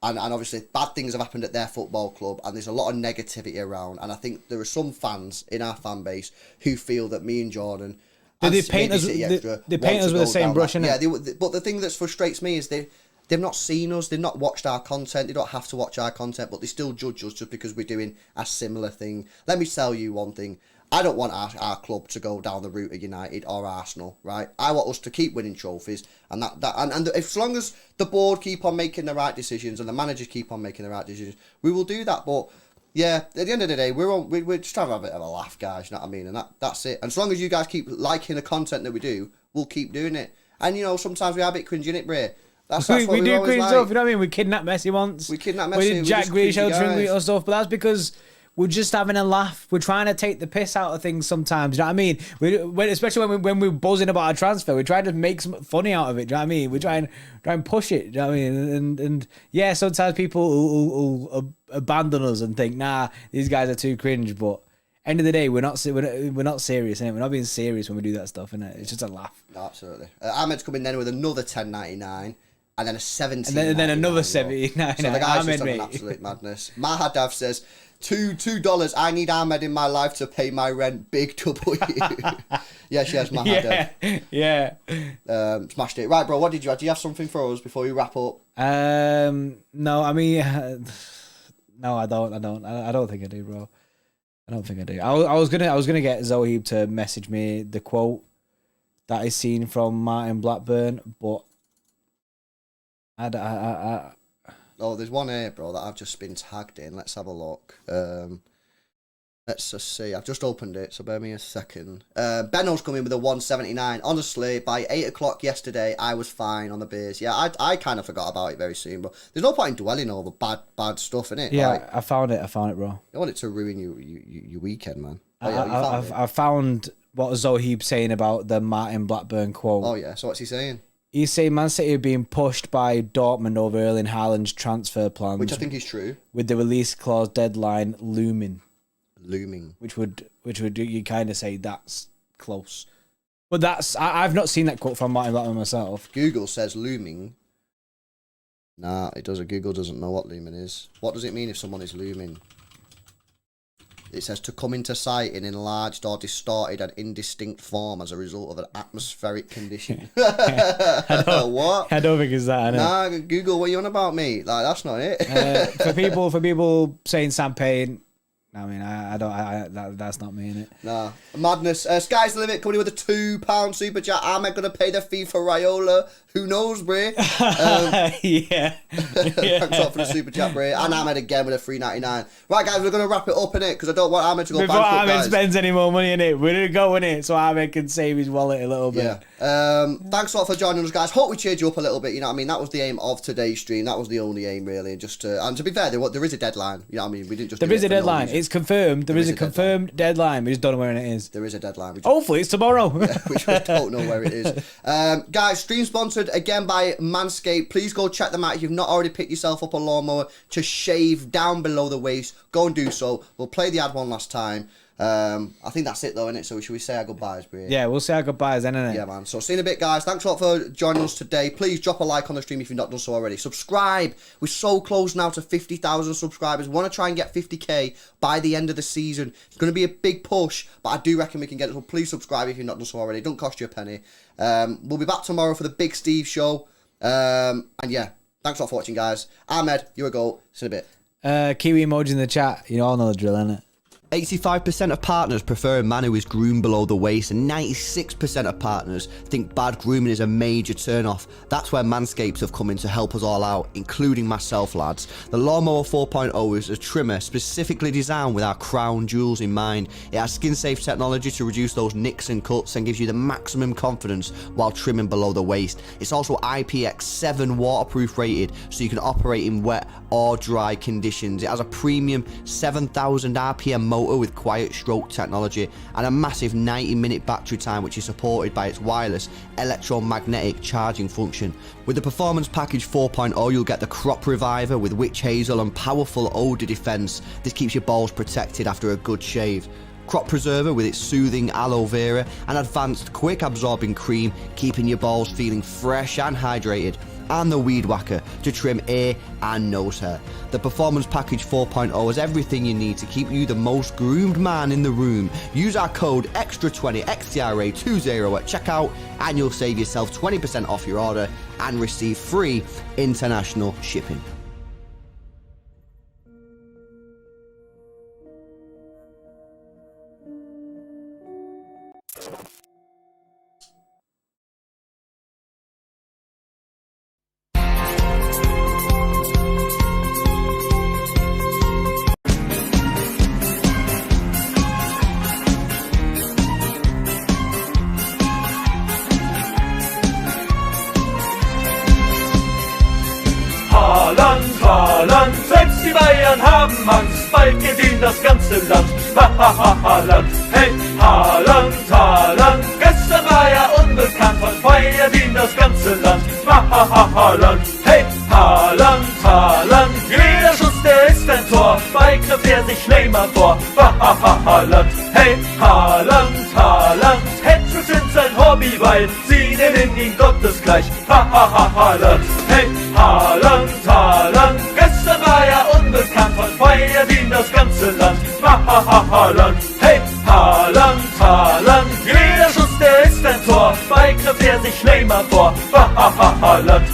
and obviously bad things have happened at their football club, and there's a lot of negativity around. And I think there are some fans in our fan base who feel that me and Jordan, they paint us with the same brush, innit? Yeah, but the thing that frustrates me is they've not seen us, they've not watched our content, they don't have to watch our content, but they still judge us just because we're doing a similar thing. Let me tell you one thing. I don't want our club to go down the route of United or Arsenal, right? I want us to keep winning trophies, and and as long as the board keep on making the right decisions and the managers keep on making the right decisions, we will do that. But yeah, at the end of the day, we're just trying to have a bit of a laugh, guys. You know what I mean? And that's it. And as long as you guys keep liking the content that we do, we'll keep doing it. And you know, sometimes we are a bit cringy, innit, Bray? That's what we do cringe stuff. You know what I mean? We kidnapped Messi once. We kidnapped Messi. We did Jack Grealish and stuff, but that's because we're just having a laugh. We're trying to take the piss out of things sometimes. You know what I mean? Especially when we're buzzing about a transfer, we try to make some funny out of it. Do you know what I mean? We try and push it. Do you know what I mean? And yeah, sometimes people will abandon us and think, nah, these guys are too cringe. But end of the day, we're not serious, innit? We're not being serious when we do that stuff, innit? It's just a laugh. No, absolutely. Ahmed's coming then with another $10.99. And then a 17. And then another 79. So the guy's just having absolute madness. Mahadav says, $2. I need Ahmed in my life to pay my rent. Big W. Yes, Mahadav. Yeah. Smashed it. Right, bro. What did you have? Do you have something for us before we wrap up? No. I mean, no. I don't. I don't think I do, bro. I don't think I do. I was gonna get Zoheeb to message me the quote that I seen from Martin Blackburn, but Oh, there's one here, bro, that I've just been tagged in. Let's have a look. Let's just see. I've just opened it, so bear me a second. Benno's coming with a 179. Honestly, by 8 o'clock yesterday, I was fine on the beers. Yeah, I kind of forgot about it very soon, but there's no point in dwelling over bad stuff, innit? Yeah, like, I found it, bro. I want it to ruin your weekend, man. I found what Zoheeb saying about the Martin Blackburn quote. Oh, yeah. So what's he saying? He's saying Man City are being pushed by Dortmund over Erling Haaland's transfer plans. Which I think is true. With the release clause deadline looming. Which would you kind of say that's close. But that's I've not seen that quote from Martin Blackburn myself. Google says looming. Nah, it doesn't. Google doesn't know what looming is. What does it mean if someone is looming? It says to come into sight in enlarged or distorted and indistinct form as a result of an atmospheric condition. What? I don't think it's that. Nah, Google, what are you on about, mate? Like, that's not it. For people saying Sam Payne, I mean, that's not me, innit? Nah, madness. Sky's the limit coming in with a £2 super chat. Am I going to pay the fee for Raiola? Who knows, Bray? Yeah. Thanks a lot for the super chat, Bray. And Ahmed again with a $3.99. Right, guys, we're going to wrap it up, innit? Because I don't want Ahmed to go Before bankrupt, Ahmed guys. spends any more money in it, we're going to go in it so Ahmed can save his wallet a little bit. Yeah. Thanks a lot for joining us, guys. Hope we cheered you up a little bit. You know what I mean? That was the aim of today's stream. That was the only aim, really. Just and to be fair, there is a deadline. You know what I mean? We didn't just. There is a deadline. It's confirmed. There is a confirmed deadline. We just don't know where it is. There is a deadline. Hopefully, it's tomorrow. We just don't know where it is. Guys, stream sponsored again by Manscaped. Please go check them out if you've not already picked yourself up a lawnmower to shave down below the waist. Go and do so. We'll play the ad one last time. I think that's it though, innit? So should we say our goodbyes, Brie? Yeah, we'll say our goodbyes then, innit? Yeah, man. So see you in a bit, guys. Thanks a lot for joining us today. Please drop a like on the stream if you've not done so already. Subscribe. We're so close now to 50,000 subscribers. We want to try and get 50k by the end of the season. It's going to be a big push, but I do reckon we can get it. So please subscribe if you've not done so already. It don't cost you a penny. We'll be back tomorrow for the Big Steve show. And yeah, thanks a lot for watching, guys. Ahmed, you're a goat. See you in a bit. Kiwi emoji in the chat. You all know the drill, innit? 85% of partners prefer a man who is groomed below the waist, and 96% of partners think bad grooming is a major turn-off. That's where Manscaped have come in to help us all out, including myself, lads. The Lawnmower 4.0 is a trimmer specifically designed with our crown jewels in mind. It has skin-safe technology to reduce those nicks and cuts and gives you the maximum confidence while trimming below the waist. It's also IPX7 waterproof rated, so you can operate in wet or dry conditions. It has a premium 7,000 RPM motor with quiet stroke technology and a massive 90-minute battery time, which is supported by its wireless electromagnetic charging function. With the Performance Package 4.0, you'll get the Crop Reviver with witch hazel and powerful odor defense. This keeps your balls protected after a good shave. Crop Preserver with its soothing aloe vera and advanced quick absorbing cream, keeping your balls feeling fresh and hydrated. And the Weed Whacker to trim ear and nose hair. The Performance Package 4.0 has everything you need to keep you the most groomed man in the room. Use our code EXTRA20 XTRA20 at checkout and you'll save yourself 20% off your order and receive free international shipping. Haaland, selbst die Bayern haben Angst, bald geht ihnen das ganze Land. Haaland, hey, Haaland, Haaland, gestern war er unbekannt, heute feiert ihn das ganze Land. Haaland, hey, Haaland, Haaland, jeder Schuss, der ist ein Tor, bei knüpft er sich Neymar vor. Haaland, hey, Haaland, Haaland, Hattricks sind sein Hobby, weil sie nennen ihn gottesgleich. Haaland, hey, Haaland, Haaland, gestern war er unbekannt, heute feiert ihn das ganze Land. Haaland, hey, Haaland, Haaland, jeder Schuss, der ist ein Tor, bei knüpft er sich Neymar vor. Haaland.